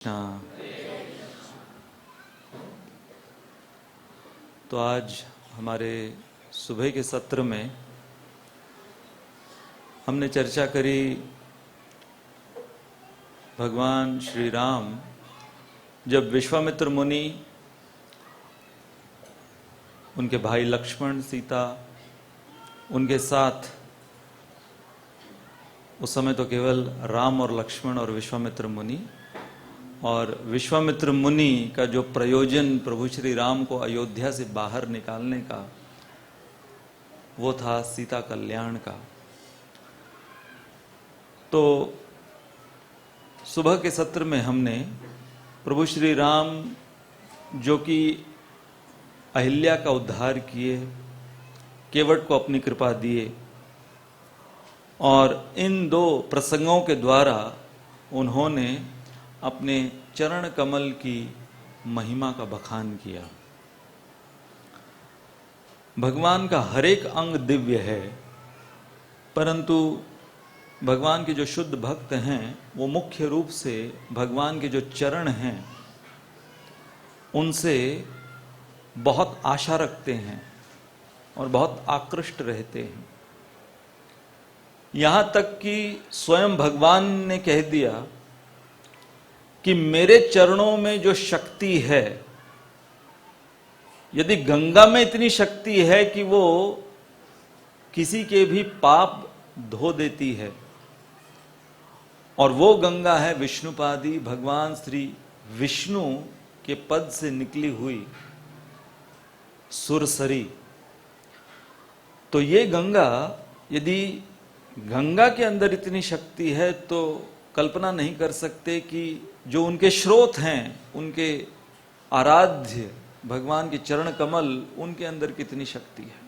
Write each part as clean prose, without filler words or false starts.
हाँ, तो आज हमारे सुबह के सत्र में हमने चर्चा करी भगवान श्री राम जब विश्वामित्र मुनि उनके भाई लक्ष्मण सीता उनके साथ, उस समय तो केवल राम और लक्ष्मण और विश्वामित्र मुनि, और विश्वामित्र मुनि का जो प्रयोजन प्रभु श्री राम को अयोध्या से बाहर निकालने का, वो था सीता कल्याण का। तो सुबह के सत्र में हमने प्रभु श्री राम जो कि अहिल्या का उद्धार किए, केवट को अपनी कृपा दिए, और इन दो प्रसंगों के द्वारा उन्होंने अपने चरण कमल की महिमा का बखान किया। भगवान का हर एक अंग दिव्य है, परंतु भगवान के जो शुद्ध भक्त हैं वो मुख्य रूप से भगवान के जो चरण हैं उनसे बहुत आशा रखते हैं और बहुत आकृष्ट रहते हैं। यहां तक कि स्वयं भगवान ने कह दिया कि मेरे चरणों में जो शक्ति है, यदि गंगा में इतनी शक्ति है कि वो किसी के भी पाप धो देती है, और वो गंगा है विष्णुपादी, भगवान श्री विष्णु के पद से निकली हुई सुरसरी, तो ये गंगा, यदि गंगा के अंदर इतनी शक्ति है तो कल्पना नहीं कर सकते कि जो उनके स्रोत हैं, उनके आराध्य भगवान के चरण कमल, उनके अंदर कितनी शक्ति है।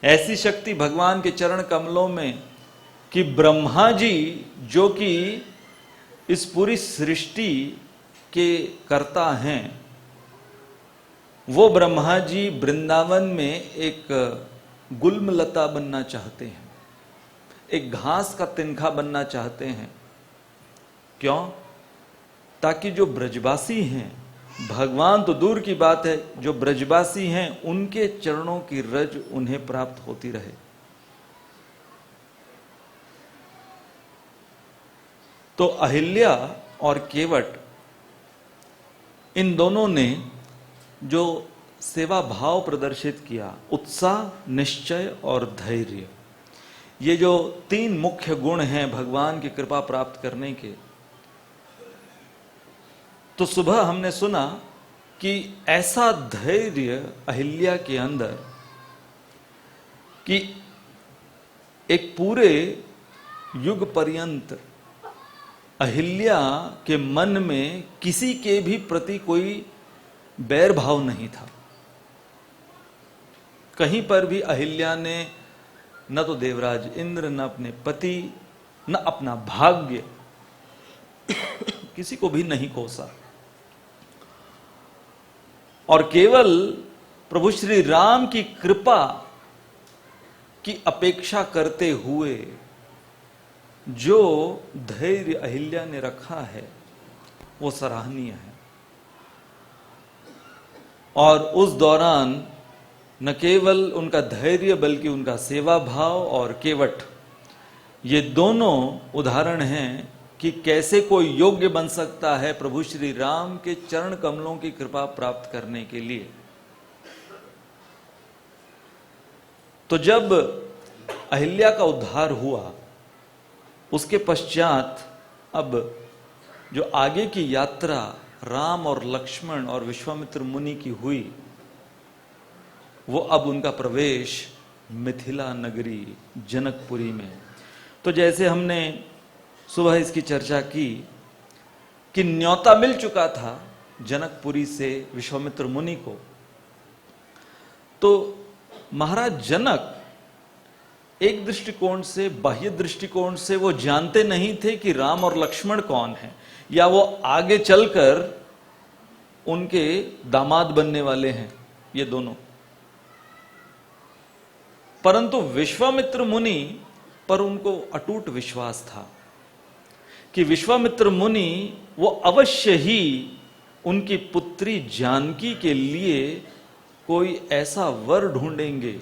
ऐसी शक्ति भगवान के चरण कमलों में कि ब्रह्मा जी जो कि इस पूरी सृष्टि के कर्ता हैं, वो ब्रह्मा जी वृंदावन में एक गुलमलता बनना चाहते हैं, एक घास का तिनखा बनना चाहते हैं। क्यों? ताकि जो ब्रजवासी हैं, भगवान तो दूर की बात है, जो ब्रजवासी हैं उनके चरणों की रज उन्हें प्राप्त होती रहे। तो अहिल्या और केवट, इन दोनों ने जो सेवा भाव प्रदर्शित किया, उत्साह, निश्चय और धैर्य, ये जो तीन मुख्य गुण हैं भगवान की कृपा प्राप्त करने के। तो सुबह हमने सुना कि ऐसा धैर्य अहिल्या के अंदर कि एक पूरे युग पर्यंत अहिल्या के मन में किसी के भी प्रति कोई बैर भाव नहीं था। कहीं पर भी अहिल्या ने न तो देवराज इंद्र, न अपने पति, न अपना भाग्य, किसी को भी नहीं कोसा, और केवल प्रभु श्री राम की कृपा की अपेक्षा करते हुए जो धैर्य अहिल्या ने रखा है वो सराहनीय है। और उस दौरान न केवल उनका धैर्य बल्कि उनका सेवा भाव और केवट, ये दोनों उदाहरण हैं कि कैसे कोई योग्य बन सकता है प्रभु श्री राम के चरण कमलों की कृपा प्राप्त करने के लिए। तो जब अहिल्या का उद्धार हुआ, उसके पश्चात अब जो आगे की यात्रा राम और लक्ष्मण और विश्वामित्र मुनि की हुई, वो अब उनका प्रवेश मिथिला नगरी जनकपुरी में। तो जैसे हमने सुबह इसकी चर्चा की कि न्योता मिल चुका था जनकपुरी से विश्वामित्र मुनि को, तो महाराज जनक एक दृष्टिकोण से, बाह्य दृष्टिकोण से वो जानते नहीं थे कि राम और लक्ष्मण कौन है, या वो आगे चलकर उनके दामाद बनने वाले हैं ये दोनों। परंतु विश्वामित्र मुनि पर उनको अटूट विश्वास था कि विश्वामित्र मुनि वो अवश्य ही उनकी पुत्री जानकी के लिए कोई ऐसा वर ढूंढेंगे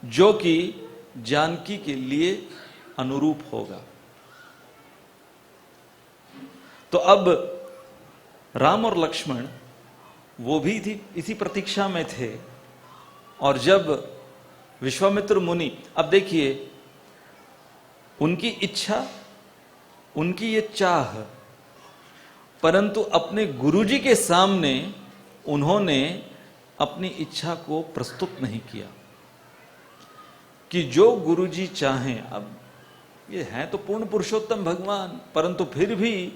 जो कि जानकी के लिए अनुरूप होगा। तो अब राम और लक्ष्मण वो भी थी इसी प्रतीक्षा में थे। और जब विश्वामित्र मुनि, अब देखिए उनकी इच्छा, उनकी ये चाह, परंतु अपने गुरुजी के सामने उन्होंने अपनी इच्छा को प्रस्तुत नहीं किया कि जो गुरुजी चाहें। अब ये हैं तो पूर्ण पुरुषोत्तम भगवान, परंतु फिर भी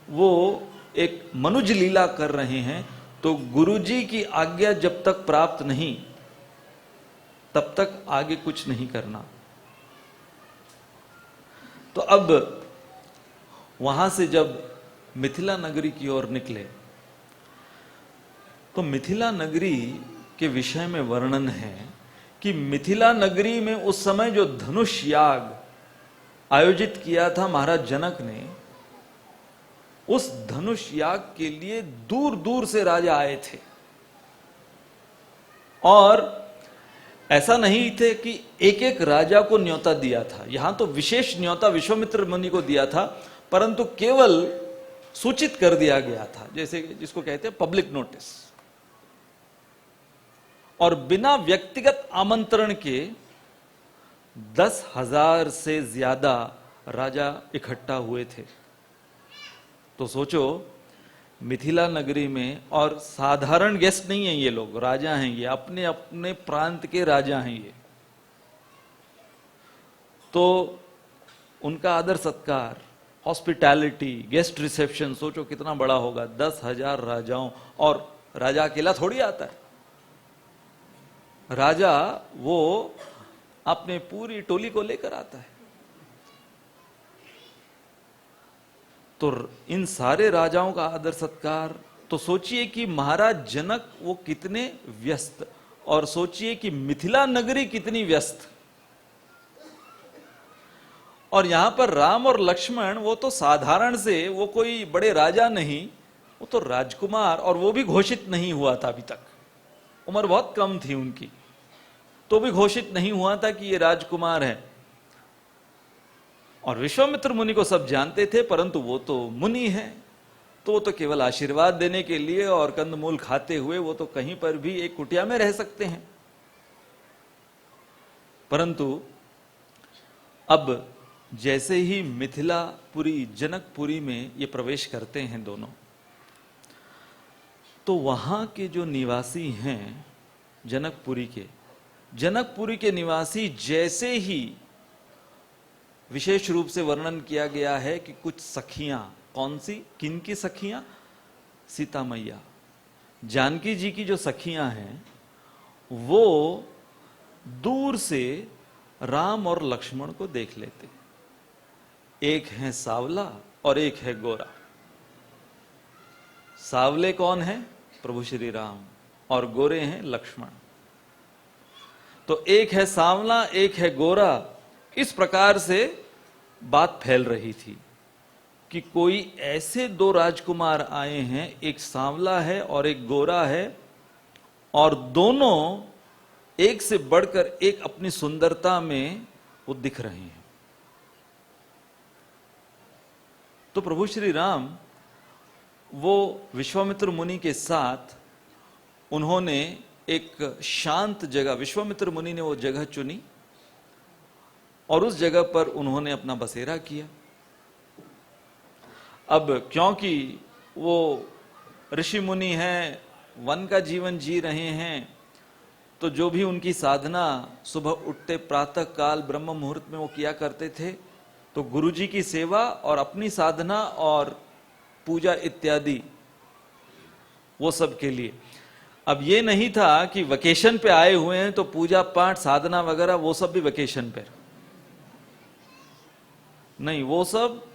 वो एक मनुज लीला कर रहे हैं, तो गुरुजी की आज्ञा जब तक प्राप्त नहीं तब तक आगे कुछ नहीं करना। तो अब वहां से जब मिथिला नगरी की ओर निकले तो मिथिला नगरी के विषय में वर्णन है कि मिथिला नगरी में उस समय जो धनुष याग आयोजित किया था महाराज जनक ने, उस धनुष याग के लिए दूर दूर से राजा आए थे। और ऐसा नहीं थे कि एक एक राजा को न्योता दिया था, यहां तो विशेष न्योता विश्वामित्र मुनि को दिया था, परंतु केवल सूचित कर दिया गया था, जैसे जिसको कहते हैं पब्लिक नोटिस। और बिना व्यक्तिगत आमंत्रण के 10,000 से ज्यादा राजा इकट्ठा हुए थे। तो सोचो मिथिला नगरी में, और साधारण गेस्ट नहीं है ये लोग, राजा हैं ये, अपने अपने प्रांत के राजा हैं ये। तो उनका आदर सत्कार, हॉस्पिटैलिटी, गेस्ट रिसेप्शन, सोचो कितना बड़ा होगा। 10,000 राजाओं, और राजा अकेला थोड़ी आता है, राजा वो अपने पूरी टोली को लेकर आता है। तो इन सारे राजाओं का आदर सत्कार, तो सोचिए कि महाराज जनक वो कितने व्यस्त, और सोचिए कि मिथिला नगरी कितनी व्यस्त। और यहां पर राम और लक्ष्मण वो तो साधारण से, वो कोई बड़े राजा नहीं, वो तो राजकुमार, और वो भी घोषित नहीं हुआ था अभी तक, उम्र बहुत कम थी उनकी, तो भी घोषित नहीं हुआ था कि ये राजकुमार है। और विश्वामित्र मुनि को सब जानते थे, परंतु वो तो मुनि है, तो वो तो केवल आशीर्वाद देने के लिए और कंदमूल खाते हुए वो तो कहीं पर भी एक कुटिया में रह सकते हैं। परंतु अब जैसे ही मिथिलापुरी जनकपुरी में ये प्रवेश करते हैं दोनों, तो वहां के जो निवासी हैं जनकपुरी के निवासी, जैसे ही विशेष रूप से वर्णन किया गया है कि कुछ सखियां, कौन सी, किन की सखियां? सीता मैया, जानकी जी की जो सखियां हैं, वो दूर से राम और लक्ष्मण को देख लेते। एक है सांवला और एक है गोरा। सांवले कौन है? प्रभु श्री राम, और गोरे हैं लक्ष्मण। तो एक है सांवला, एक है गोरा, इस प्रकार से बात फैल रही थी कि कोई ऐसे दो राजकुमार आए हैं, एक सांवला है और एक गोरा है, और दोनों एक से बढ़कर एक अपनी सुंदरता में वो दिख रहे हैं। तो प्रभु श्री राम वो विश्वामित्र मुनि के साथ उन्होंने एक शांत जगह, विश्वामित्र मुनि ने वो जगह चुनी और उस जगह पर उन्होंने अपना बसेरा किया। अब क्योंकि वो ऋषि मुनि हैं, वन का जीवन जी रहे हैं, तो जो भी उनकी साधना सुबह उठते प्रातः काल ब्रह्म मुहूर्त में वो किया करते थे, तो गुरुजी की सेवा और अपनी साधना और पूजा इत्यादि वो सब के लिए। अब ये नहीं था कि वेकेशन पे आए हुए हैं तो पूजा पाठ साधना वगैरह वो सब भी वेकेशन पर नहीं, वो सब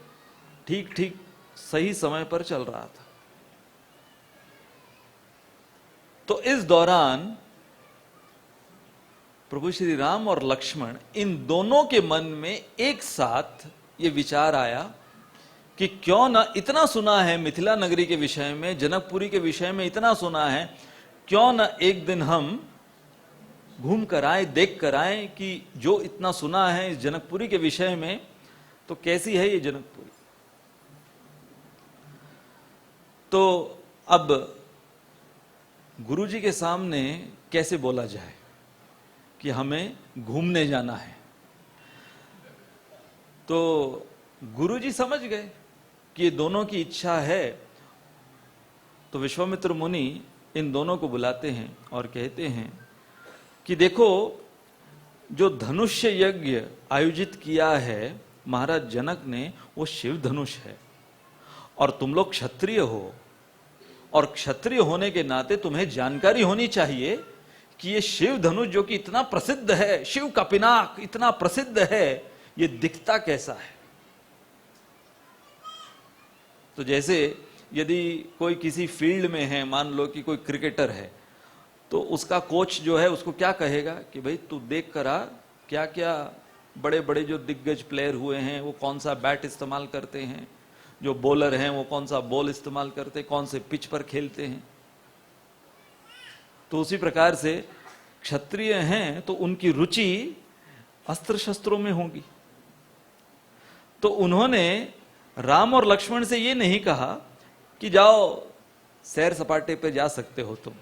ठीक ठीक सही समय पर चल रहा था। तो इस दौरान प्रभु श्री राम और लक्ष्मण इन दोनों के मन में एक साथ ये विचार आया कि क्यों ना, इतना सुना है मिथिला नगरी के विषय में, जनकपुरी के विषय में इतना सुना है, क्यों ना एक दिन हम घूम कर आए, देख कर आए कि जो इतना सुना है इस जनकपुरी के विषय में, तो कैसी है ये जनकपुरी। तो अब गुरुजी के सामने कैसे बोला जाए कि हमें घूमने जाना है। तो गुरुजी समझ गए कि ये दोनों की इच्छा है। तो विश्वामित्र मुनि इन दोनों को बुलाते हैं और कहते हैं कि देखो, जो धनुष्य यज्ञ आयोजित किया है महाराज जनक ने, वो शिव धनुष है, और तुम लोग क्षत्रिय हो, और क्षत्रिय होने के नाते तुम्हें जानकारी होनी चाहिए कि ये शिव धनुष जो कि इतना प्रसिद्ध है, शिव का पिनाक इतना प्रसिद्ध है, ये दिखता कैसा है। तो जैसे यदि कोई किसी फील्ड में है, मान लो कि कोई क्रिकेटर है, तो उसका कोच जो है उसको क्या कहेगा कि भाई तू देख कर आ, क्या क्या बड़े बड़े जो दिग्गज प्लेयर हुए हैं वो कौन सा बैट इस्तेमाल करते हैं, जो बॉलर हैं वो कौन सा बॉल इस्तेमाल करते हैं, कौन से पिच पर खेलते हैं। तो उसी प्रकार से क्षत्रिय हैं तो उनकी रुचि अस्त्र शस्त्रों में होगी। तो उन्होंने राम और लक्ष्मण से ये नहीं कहा कि जाओ सैर सपाटे पे जा सकते हो तुम।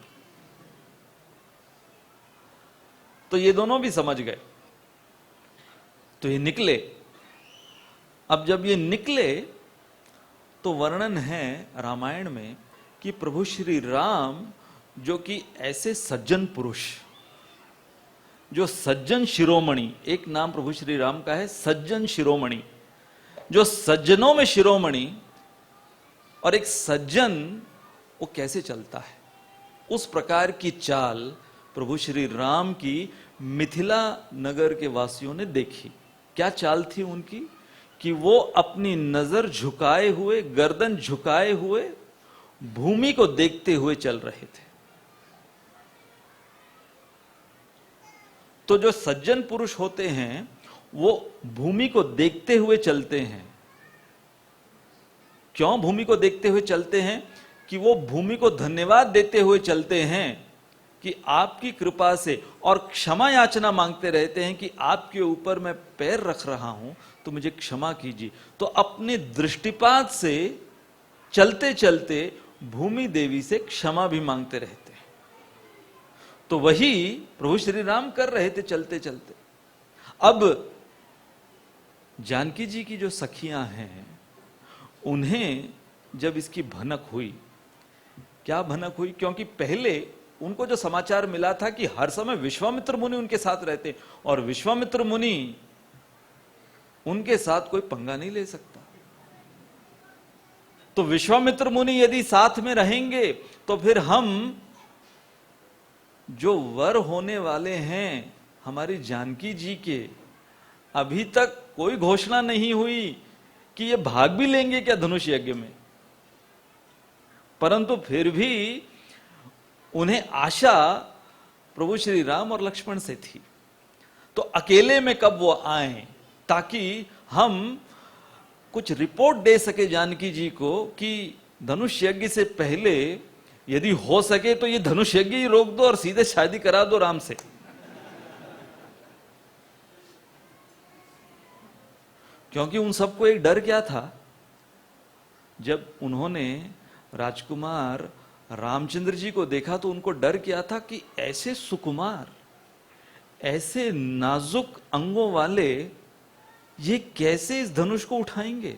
तो ये दोनों भी समझ गए, तो ये निकले। अब जब ये निकले तो वर्णन है रामायण में कि प्रभु श्री राम जो कि ऐसे सज्जन पुरुष, जो सज्जन शिरोमणि, एक नाम प्रभु श्री राम का है सज्जन शिरोमणि, जो सज्जनों में शिरोमणि, और एक सज्जन वो कैसे चलता है, उस प्रकार की चाल प्रभु श्री राम की मिथिला नगर के वासियों ने देखी। क्या चाल थी उनकी कि वो अपनी नजर झुकाए हुए, गर्दन झुकाए हुए भूमि को देखते हुए चल रहे थे। तो जो सज्जन पुरुष होते हैं वो भूमि को देखते हुए चलते हैं। क्यों भूमि को देखते हुए चलते हैं? कि वो भूमि को धन्यवाद देते हुए चलते हैं कि आपकी कृपा से, और क्षमा याचना मांगते रहते हैं कि आपके ऊपर मैं पैर रख रहा हूं तो मुझे क्षमा कीजिए। तो अपने दृष्टिपात से चलते चलते भूमि देवी से क्षमा भी मांगते रहते हैं। तो वही प्रभु श्री राम कर रहे थे चलते चलते। अब जानकी जी की जो सखियां हैं, उन्हें जब इसकी भनक हुई, क्या भनक हुई, क्योंकि पहले उनको जो समाचार मिला था कि हर समय विश्वामित्र मुनि उनके साथ रहते, और विश्वामित्र मुनि उनके साथ कोई पंगा नहीं ले सकता। तो विश्वामित्र मुनि यदि साथ में रहेंगे तो फिर हम जो वर होने वाले हैं हमारी जानकी जी के, अभी तक कोई घोषणा नहीं हुई कि ये भाग भी लेंगे क्या धनुष यज्ञ में, परंतु फिर भी उन्हें आशा प्रभु श्री राम और लक्ष्मण से थी। तो अकेले में कब वो आए ताकि हम कुछ रिपोर्ट दे सके जानकी जी को कि धनुष यज्ञ से पहले यदि हो सके तो ये धनुष यज्ञ ही रोक दो और सीधे शादी करा दो राम से। क्योंकि उन सबको एक डर क्या था, जब उन्होंने राजकुमार रामचंद्र जी को देखा तो उनको डर क्या था कि ऐसे सुकुमार, ऐसे नाजुक अंगों वाले ये कैसे इस धनुष को उठाएंगे।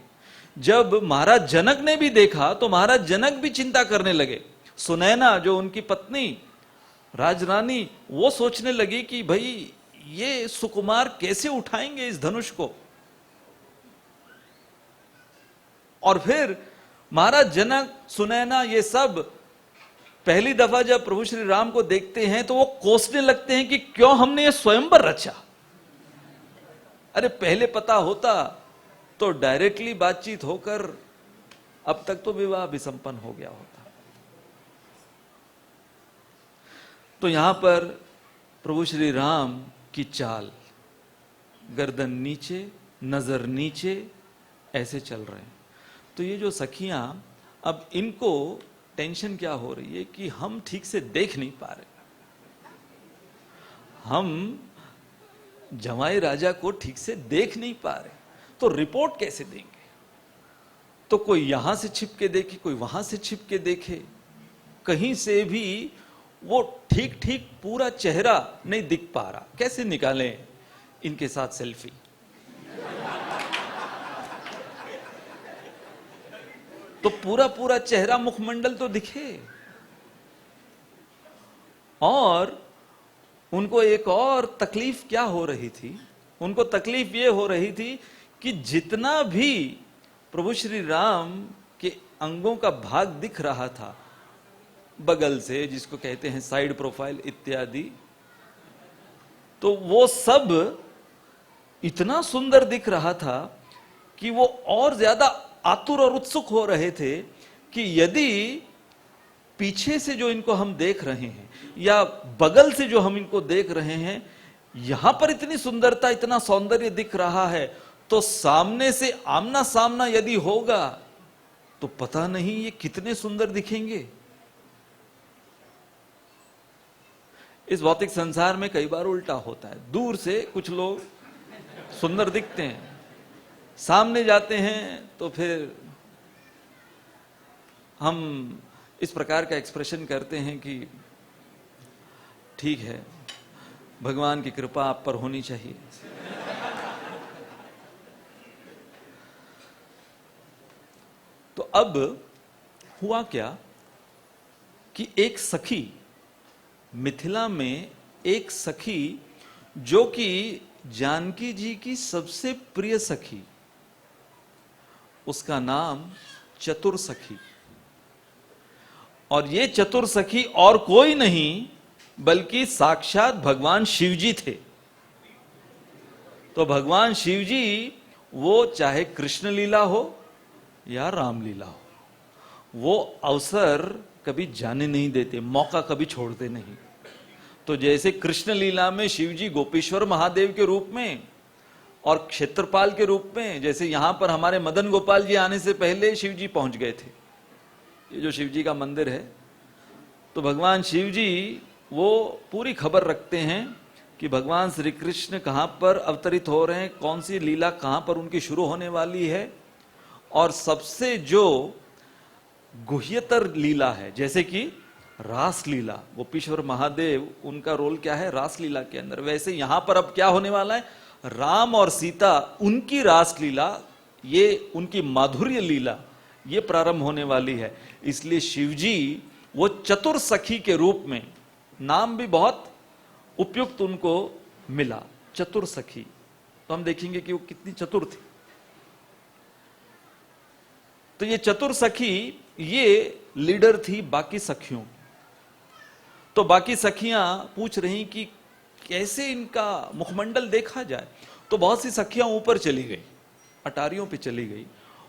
जब महाराज जनक ने भी देखा तो महाराज जनक भी चिंता करने लगे। सुनैना जो उनकी पत्नी राजरानी, वो सोचने लगी कि भाई ये सुकुमार कैसे उठाएंगे इस धनुष को। और फिर महाराज जनक, सुनैना, ये सब पहली दफा जब प्रभु श्री राम को देखते हैं तो वो कोसने लगते हैं कि क्यों हमने ये स्वयंवर रचा। अरे पहले पता होता तो डायरेक्टली बातचीत होकर अब तक तो विवाह भी संपन्न हो गया होता। तो यहां पर प्रभु श्री राम की चाल, गर्दन नीचे, नजर नीचे, ऐसे चल रहे हैं। तो ये जो सखियां, अब इनको टेंशन क्या हो रही है कि हम ठीक से देख नहीं पा रहे, हम जमाई राजा को ठीक से देख नहीं पा रहे, तो रिपोर्ट कैसे देंगे? तो कोई यहां से छिप के देखे, कोई वहां से छिप के देखे, कहीं से भी वो ठीक ठीक पूरा चेहरा नहीं दिख पा रहा। कैसे निकालें इनके साथ सेल्फी? तो पूरा पूरा चेहरा, मुखमंडल तो दिखे। और उनको एक और तकलीफ क्या हो रही थी? उनको तकलीफ ये हो रही थी कि जितना भी प्रभु श्री राम के अंगों का भाग दिख रहा था, बगल से, जिसको कहते हैं साइड प्रोफाइल इत्यादि, तो वो सब इतना सुंदर दिख रहा था कि वो और ज्यादा आतुर और उत्सुक हो रहे थे कि यदि पीछे से जो इनको हम देख रहे हैं या बगल से जो हम इनको देख रहे हैं, यहां पर इतनी सुंदरता, इतना सौंदर्य दिख रहा है, तो सामने से आमना सामना यदि होगा तो पता नहीं ये कितने सुंदर दिखेंगे। इस भौतिक संसार में कई बार उल्टा होता है, दूर से कुछ लोग सुंदर दिखते हैं, सामने जाते हैं तो फिर हम इस प्रकार का एक्सप्रेशन करते हैं कि ठीक है, भगवान की कृपा आप पर होनी चाहिए। तो अब हुआ क्या कि एक सखी, मिथिला में एक सखी जो कि जानकी जी की सबसे प्रिय सखी, उसका नाम चतुर सखी। और ये चतुर सखी और कोई नहीं बल्कि साक्षात भगवान शिव जी थे। तो भगवान शिव जी, वो चाहे कृष्ण लीला हो या रामलीला हो, वो अवसर कभी जाने नहीं देते, मौका कभी छोड़ते नहीं। तो जैसे कृष्ण लीला में शिव जी गोपेश्वर महादेव के रूप में और क्षेत्रपाल के रूप में, जैसे यहां पर हमारे मदन गोपाल जी आने से पहले शिव जी पहुंच गए थे, ये जो शिव जी का मंदिर है, तो भगवान शिव जी वो पूरी खबर रखते हैं कि भगवान श्री कृष्ण कहां पर अवतरित हो रहे हैं, कौन सी लीला कहां पर उनकी शुरू होने वाली है। और सबसे जो गुह्यतर लीला है, जैसे कि रास लीला, गोपेश्वर महादेव उनका रोल क्या है रास लीला के अंदर, वैसे यहां पर अब क्या होने वाला है, राम और सीता उनकी रास लीला, ये उनकी माधुर्य लीला, ये प्रारंभ होने वाली है। इसलिए शिवजी वो चतुर सखी के रूप में, नाम भी बहुत उपयुक्त उनको मिला, चतुर सखी। तो हम देखेंगे कि वो कितनी चतुर थी। तो ये चतुर सखी, ये लीडर थी बाकी सखियों। तो बाकी सखियां पूछ रही कि कैसे इनका मुखमंडल देखा जाए। तो बहुत सी सखियां ऊपर चली गई, अटारियों पे चली गई,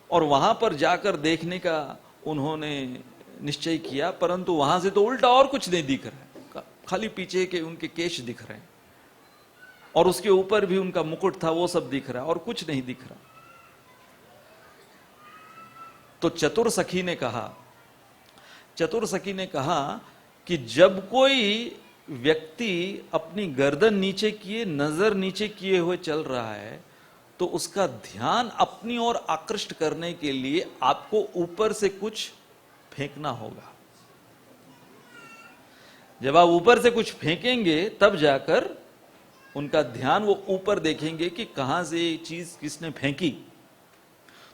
और वहां पर जाकर देखने का उन्होंने निश्चय किया, परंतु वहां से तो उल्टा और कुछ नहीं दिख रहा है, खाली पीछे के उनके केश दिख रहे हैं, और उसके ऊपर भी उनका मुकुट था, वो सब दिख रहा है, और कुछ नहीं दिख रहा। तो चतुर सखी ने कहा कि जब कोई व्यक्ति अपनी गर्दन नीचे किए, नजर नीचे किए हुए चल रहा है, तो उसका ध्यान अपनी ओर आकृष्ट करने के लिए आपको ऊपर से कुछ फेंकना होगा। जब आप ऊपर से कुछ फेंकेंगे तब जाकर उनका ध्यान वो ऊपर देखेंगे कि कहां से ये चीज किसने फेंकी।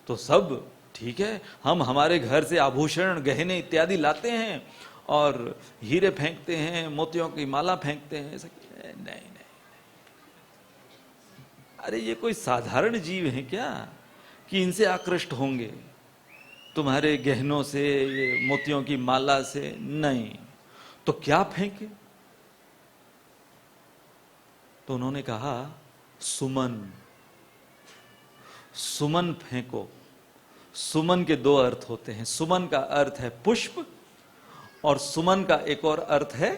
तो सब ठीक है, हम हमारे घर से आभूषण, गहने इत्यादि लाते हैं और हीरे फेंकते हैं, मोतियों की माला फेंकते हैं, नहीं, अरे ये कोई साधारण जीव है क्या कि इनसे आकृष्ट होंगे तुम्हारे गहनों से, ये मोतियों की माला से? नहीं। तो क्या फेंके? तो उन्होंने कहा सुमन, सुमन फेंको। सुमन के दो अर्थ होते हैं, सुमन का अर्थ है पुष्प, और सुमन का एक और अर्थ है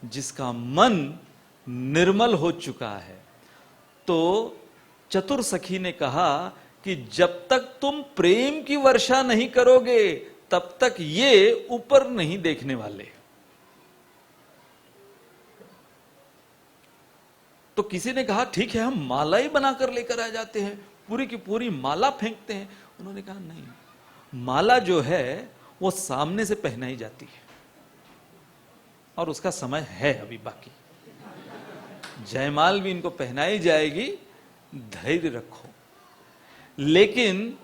जिसका मन निर्मल हो चुका है। तो चतुर सखी ने कहा कि जब तक तुम प्रेम की वर्षा नहीं करोगे तब तक ये ऊपर नहीं देखने वाले। तो किसी ने कहा ठीक है हम माला ही बनाकर लेकर आ जाते हैं, पूरी की पूरी माला फेंकते हैं। उन्होंने कहा नहीं, माला जो है वो सामने से पहनाई जाती है और उसका समय है अभी बाकी। जयमाल भी इनको पहनाई जाएगी, धैर्य रखो। लेकिन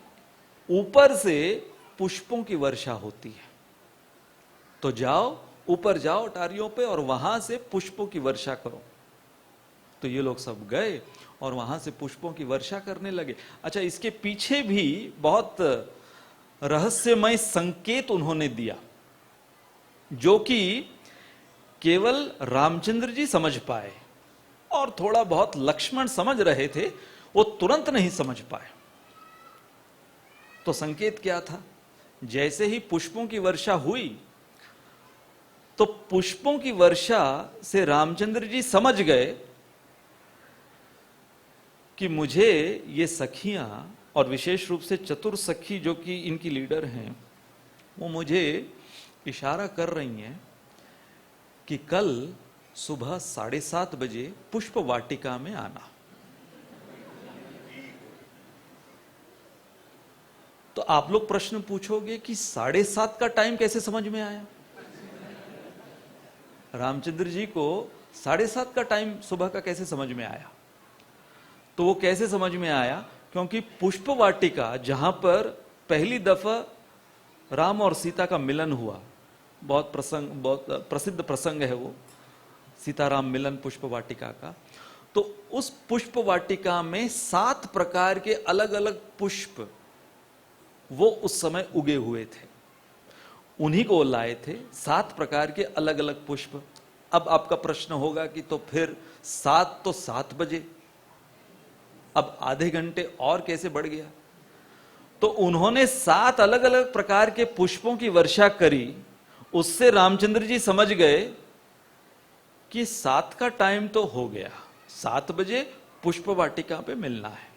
ऊपर से पुष्पों की वर्षा होती है, तो जाओ ऊपर जाओ अटारियों पे और वहां से पुष्पों की वर्षा करो। तो ये लोग सब गए और वहां से पुष्पों की वर्षा करने लगे। अच्छा, इसके पीछे भी बहुत रहस्यमय संकेत उन्होंने दिया जो कि केवल रामचंद्र जी समझ पाए और थोड़ा बहुत लक्ष्मण समझ रहे थे, वो तुरंत नहीं समझ पाए। तो संकेत क्या था? जैसे ही पुष्पों की वर्षा हुई तो पुष्पों की वर्षा से रामचंद्र जी समझ गए कि मुझे ये सखियां और विशेष रूप से चतुर सखी जो कि इनकी लीडर हैं, वो मुझे इशारा कर रही हैं कि कल सुबह 7:30 बजे पुष्प वाटिका में आना। तो आप लोग प्रश्न पूछोगे कि 7:30 का टाइम कैसे समझ में आया? रामचंद्र जी को 7:30 का टाइम सुबह का कैसे समझ में आया? तो वो कैसे समझ में आया? क्योंकि पुष्प वाटिका जहां पर पहली दफा राम और सीता का मिलन हुआ, बहुत प्रसिद्ध प्रसंग है वो, सीताराम मिलन पुष्प वाटिका का। तो उस पुष्प वाटिका में 7 प्रकार के अलग अलग पुष्प वो उस समय उगे हुए थे, उन्हीं को लाए थे, 7 प्रकार के अलग अलग पुष्प। अब आपका प्रश्न होगा कि तो फिर 7 तो 7 बजे, अब आधे घंटे और कैसे बढ़ गया? तो उन्होंने 7 अलग अलग प्रकार के पुष्पों की वर्षा करी। उससे रामचंद्र जी समझ गए कि 7 का टाइम तो हो गया, 7 बजे पुष्प वाटिका पे मिलना है।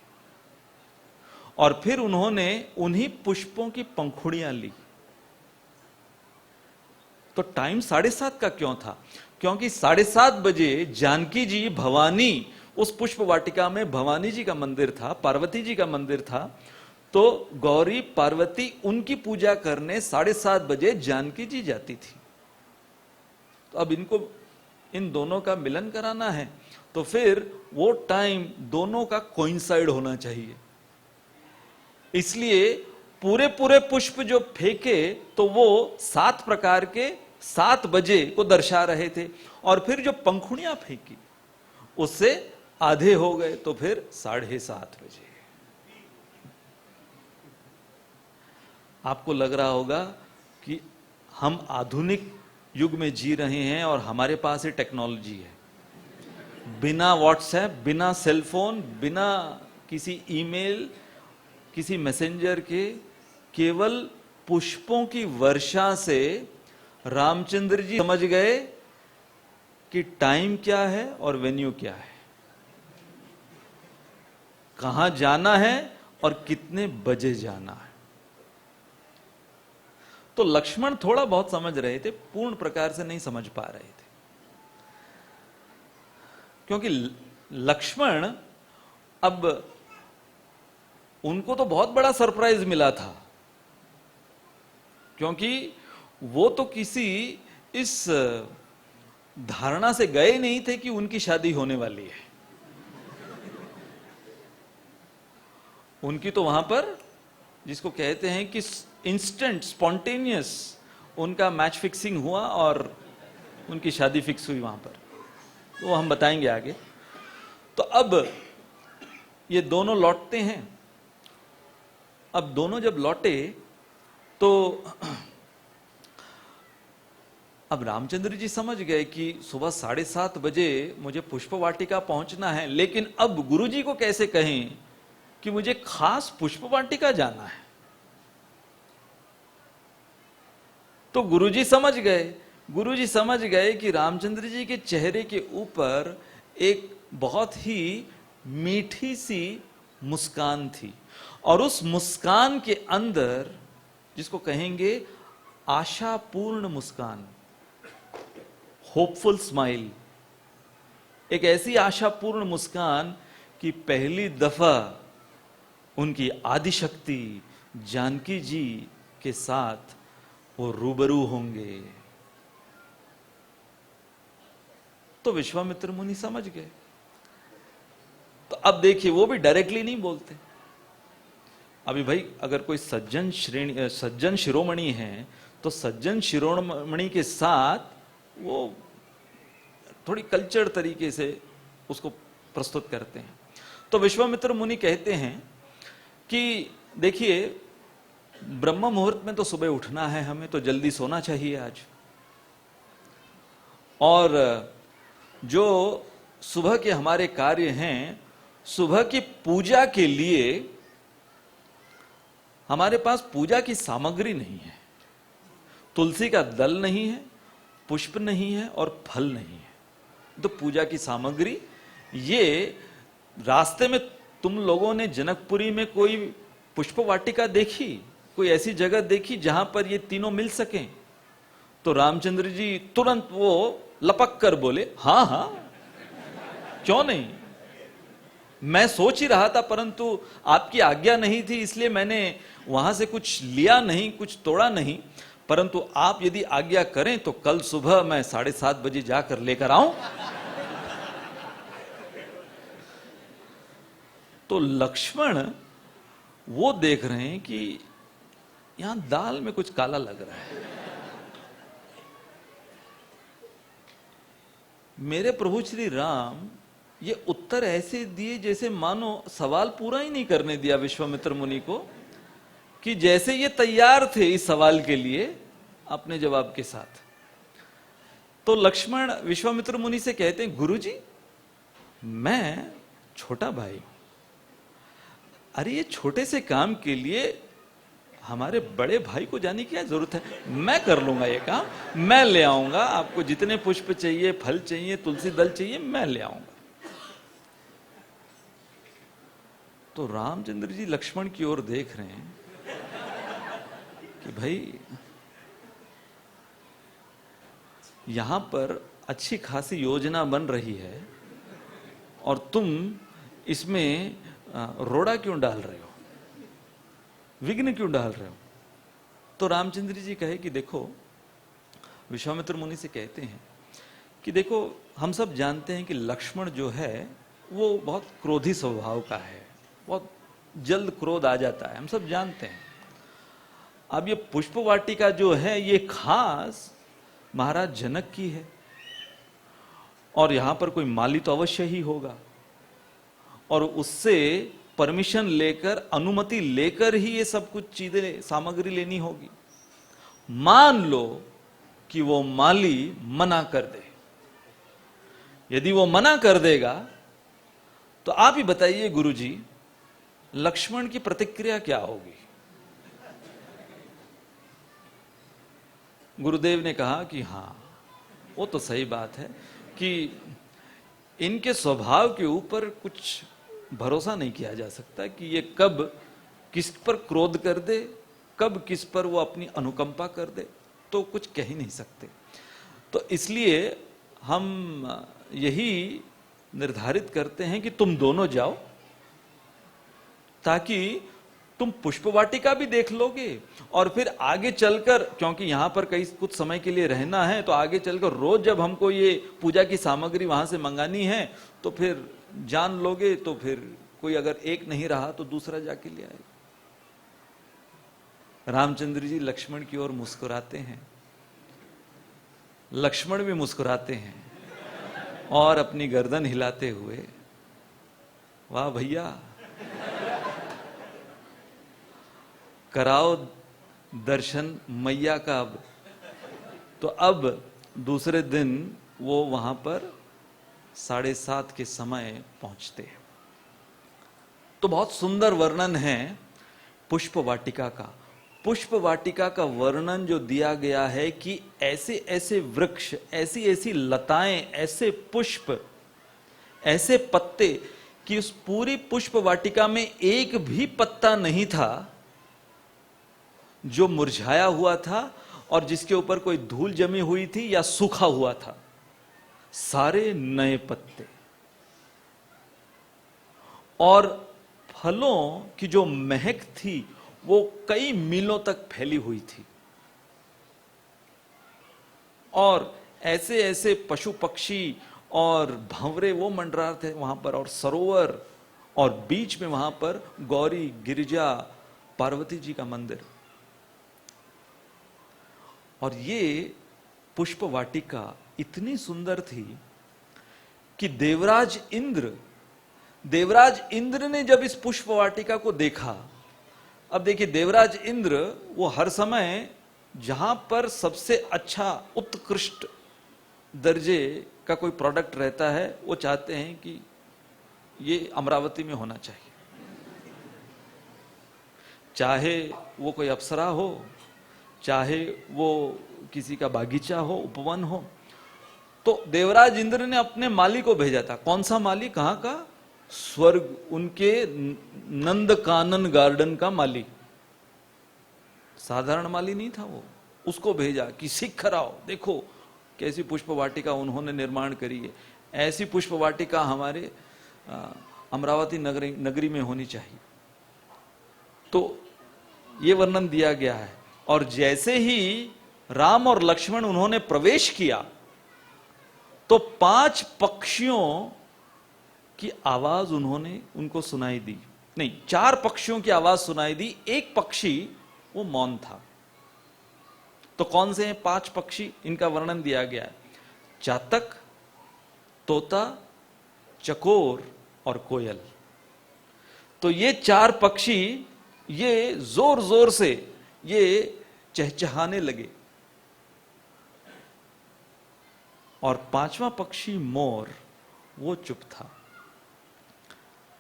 और फिर उन्होंने उन्हीं पुष्पों की पंखुड़ियां ली। तो टाइम 7:30 का क्यों था? क्योंकि 7:30 बजे जानकी जी, भवानी, उस पुष्प वाटिका में भवानी जी का मंदिर था, पार्वती जी का मंदिर था। तो गौरी पार्वती उनकी पूजा करने 7:30 बजे जानकी जी जाती थी। तो अब इनको इन दोनों का मिलन कराना है, तो फिर वो टाइम दोनों का कोइंसाइड होना चाहिए। इसलिए पूरे पूरे पुष्प जो फेंके तो वो 7 प्रकार के 7 बजे को दर्शा रहे थे, और फिर जो पंखुड़ियां फेंकी उससे आधे हो गए, तो फिर 7:30 बजे। आपको लग रहा होगा कि हम आधुनिक युग में जी रहे हैं और हमारे पास ये टेक्नोलॉजी है। बिना व्हाट्सएप, बिना सेलफोन, बिना किसी ईमेल, किसी मैसेंजर के, केवल पुष्पों की वर्षा से रामचंद्र जी समझ गए कि टाइम क्या है और वेन्यू क्या है, कहां जाना है और कितने बजे जाना है। तो लक्ष्मण थोड़ा बहुत समझ रहे थे, पूर्ण प्रकार से नहीं समझ पा रहे थे, क्योंकि लक्ष्मण, अब उनको तो बहुत बड़ा सरप्राइज मिला था, क्योंकि वो तो किसी इस धारणा से गए नहीं थे कि उनकी शादी होने वाली है। उनकी तो वहां पर, जिसको कहते हैं कि इंस्टेंट स्पॉन्टेनियस, उनका मैच फिक्सिंग हुआ और उनकी शादी फिक्स हुई वहां पर, तो वो हम बताएंगे आगे। तो अब ये दोनों लौटते हैं। अब दोनों जब लौटे तो अब रामचंद्र जी समझ गए कि सुबह 7:30 बजे मुझे पुष्प वाटिका पहुंचना है, लेकिन अब गुरुजी को कैसे कहें कि मुझे खास पुष्प वाटिका जाना है। तो गुरुजी समझ गए कि रामचंद्र जी के चेहरे के ऊपर एक बहुत ही मीठी सी मुस्कान थी, और उस मुस्कान के अंदर, जिसको कहेंगे आशापूर्ण मुस्कान, होपफुल स्माइल, एक ऐसी आशापूर्ण मुस्कान कि पहली दफा उनकी आदिशक्ति जानकी जी के साथ वो रूबरू होंगे। तो विश्वामित्र मुनि समझ गए। तो अब देखिए, वो भी डायरेक्टली नहीं बोलते। अभी भाई अगर कोई सज्जन शिरोमणि है, तो सज्जन शिरोमणि के साथ वो थोड़ी कल्चर तरीके से उसको प्रस्तुत करते हैं। तो विश्वामित्र मुनि कहते हैं कि देखिए, ब्रह्म मुहूर्त में तो सुबह उठना है, हमें तो जल्दी सोना चाहिए आज, और जो सुबह के हमारे कार्य हैं, सुबह की पूजा के लिए हमारे पास पूजा की सामग्री नहीं है। तुलसी का दल नहीं है, पुष्प नहीं है और फल नहीं है। तो पूजा की सामग्री, ये रास्ते में तुम लोगों ने जनकपुरी में कोई पुष्प वाटिका देखी, कोई ऐसी जगह देखी जहां पर ये तीनों मिल सकें? तो रामचंद्र जी तुरंत वो लपक कर बोले, हां हां, क्यों नहीं। मैं सोच ही रहा था, परंतु आपकी आज्ञा नहीं थी, इसलिए मैंने वहां से कुछ लिया नहीं, कुछ तोड़ा नहीं। परंतु आप यदि आज्ञा करें तो कल सुबह मैं 7:30 बजे जाकर लेकर आऊं। तो लक्ष्मण वो देख रहे हैं कि यहां दाल में कुछ काला लग रहा है। मेरे प्रभु श्री राम ये उत्तर ऐसे दिए जैसे मानो सवाल पूरा ही नहीं करने दिया विश्वामित्र मुनि को, कि जैसे ये तैयार थे इस सवाल के लिए अपने जवाब के साथ। तो लक्ष्मण विश्वामित्र मुनि से कहते हैं, गुरुजी मैं छोटा भाई, अरे ये छोटे से काम के लिए हमारे बड़े भाई को जाने की क्या जरूरत है, मैं कर लूंगा ये काम, मैं ले आऊंगा, आपको जितने पुष्प चाहिए, फल चाहिए, तुलसी दल चाहिए, मैं ले आऊंगा। तो रामचंद्र जी लक्ष्मण की ओर देख रहे हैं कि भाई यहां पर अच्छी खासी योजना बन रही है और तुम इसमें रोड़ा क्यों डाल रहे हो, विघ्न क्यों डाल रहे हो। तो रामचंद्र जी कहे कि देखो, विश्वामित्र मुनि से कहते हैं कि देखो, हम सब जानते हैं कि लक्ष्मण जो है वो बहुत क्रोधी स्वभाव का है, बहुत जल्द क्रोध आ जाता है, हम सब जानते हैं। अब ये पुष्प वाटिका जो है ये खास महाराज जनक की है, और यहां पर कोई माली तो अवश्य ही होगा, और उससे परमिशन लेकर, अनुमति लेकर ही ये सब कुछ चीजें, सामग्री लेनी होगी। मान लो कि वो माली मना कर दे, यदि वो मना कर देगा तो आप ही बताइए गुरुजी, लक्ष्मण की प्रतिक्रिया क्या होगी। गुरुदेव ने कहा कि हां, वो तो सही बात है कि इनके स्वभाव के ऊपर कुछ भरोसा नहीं किया जा सकता कि ये कब किस पर क्रोध कर दे, कब किस पर वो अपनी अनुकंपा कर दे, तो कुछ कह ही नहीं सकते। तो इसलिए हम यही निर्धारित करते हैं कि तुम दोनों जाओ, ताकि तुम पुष्प वाटिका भी देख लोगे, और फिर आगे चलकर, क्योंकि यहां पर कई कुछ समय के लिए रहना है, तो आगे चलकर रोज जब हमको ये पूजा की सामग्री वहां से मंगानी है तो फिर जान लोगे, तो फिर कोई अगर एक नहीं रहा तो दूसरा जाके ले आएगा। रामचंद्र जी लक्ष्मण की ओर मुस्कुराते हैं, लक्ष्मण भी मुस्कुराते हैं और अपनी गर्दन हिलाते हुए, वाह भैया, कराओ दर्शन मैया का। अब तो अब दूसरे दिन वो वहां पर 7:30 के समय पहुंचते हैं। तो बहुत सुंदर वर्णन है पुष्प वाटिका का। पुष्प वाटिका का वर्णन जो दिया गया है कि ऐसे ऐसे वृक्ष, ऐसी ऐसी लताएं, ऐसे पुष्प, ऐसे पत्ते कि उस पूरी पुष्प वाटिका में एक भी पत्ता नहीं था जो मुरझाया हुआ था और जिसके ऊपर कोई धूल जमी हुई थी या सूखा हुआ था। सारे नए पत्ते, और फलों की जो महक थी वो कई मीलों तक फैली हुई थी। और ऐसे ऐसे पशु पक्षी और भंवरे वो मंडरा थे वहां पर, और सरोवर, और बीच में वहां पर गौरी, गिरिजा, पार्वती जी का मंदिर। और ये पुष्प वाटिका इतनी सुंदर थी कि देवराज इंद्र ने जब इस पुष्प वाटिका को देखा, अब देखिए देवराज इंद्र वो हर समय जहां पर सबसे अच्छा उत्कृष्ट दर्जे का कोई प्रोडक्ट रहता है वो चाहते हैं कि ये अमरावती में होना चाहिए, चाहे वो कोई अप्सरा हो, चाहे वो किसी का बागीचा हो, उपवन हो। तो देवराज इंद्र ने अपने माली को भेजा था। कौन सा माली? कहां का? स्वर्ग, उनके नंदकानन गार्डन का माली। साधारण माली नहीं था वो, उसको भेजा कि सीख कराओ, देखो कैसी पुष्प वाटिका उन्होंने निर्माण करी है, ऐसी पुष्प वाटिका हमारे अमरावती नगरी में होनी चाहिए। तो ये वर्णन दिया गया है। और जैसे ही राम और लक्ष्मण उन्होंने प्रवेश किया तो 5 पक्षियों की आवाज उनको सुनाई दी। नहीं, 4 पक्षियों की आवाज सुनाई दी, एक पक्षी वो मौन था। तो कौन से हैं 5 पक्षी? इनका वर्णन दिया गया है। चातक, तोता, चकोर और कोयल। तो ये 4 पक्षी ये जोर जोर से ये चहचहाने लगे। और 5वां पक्षी मोर वो चुप था।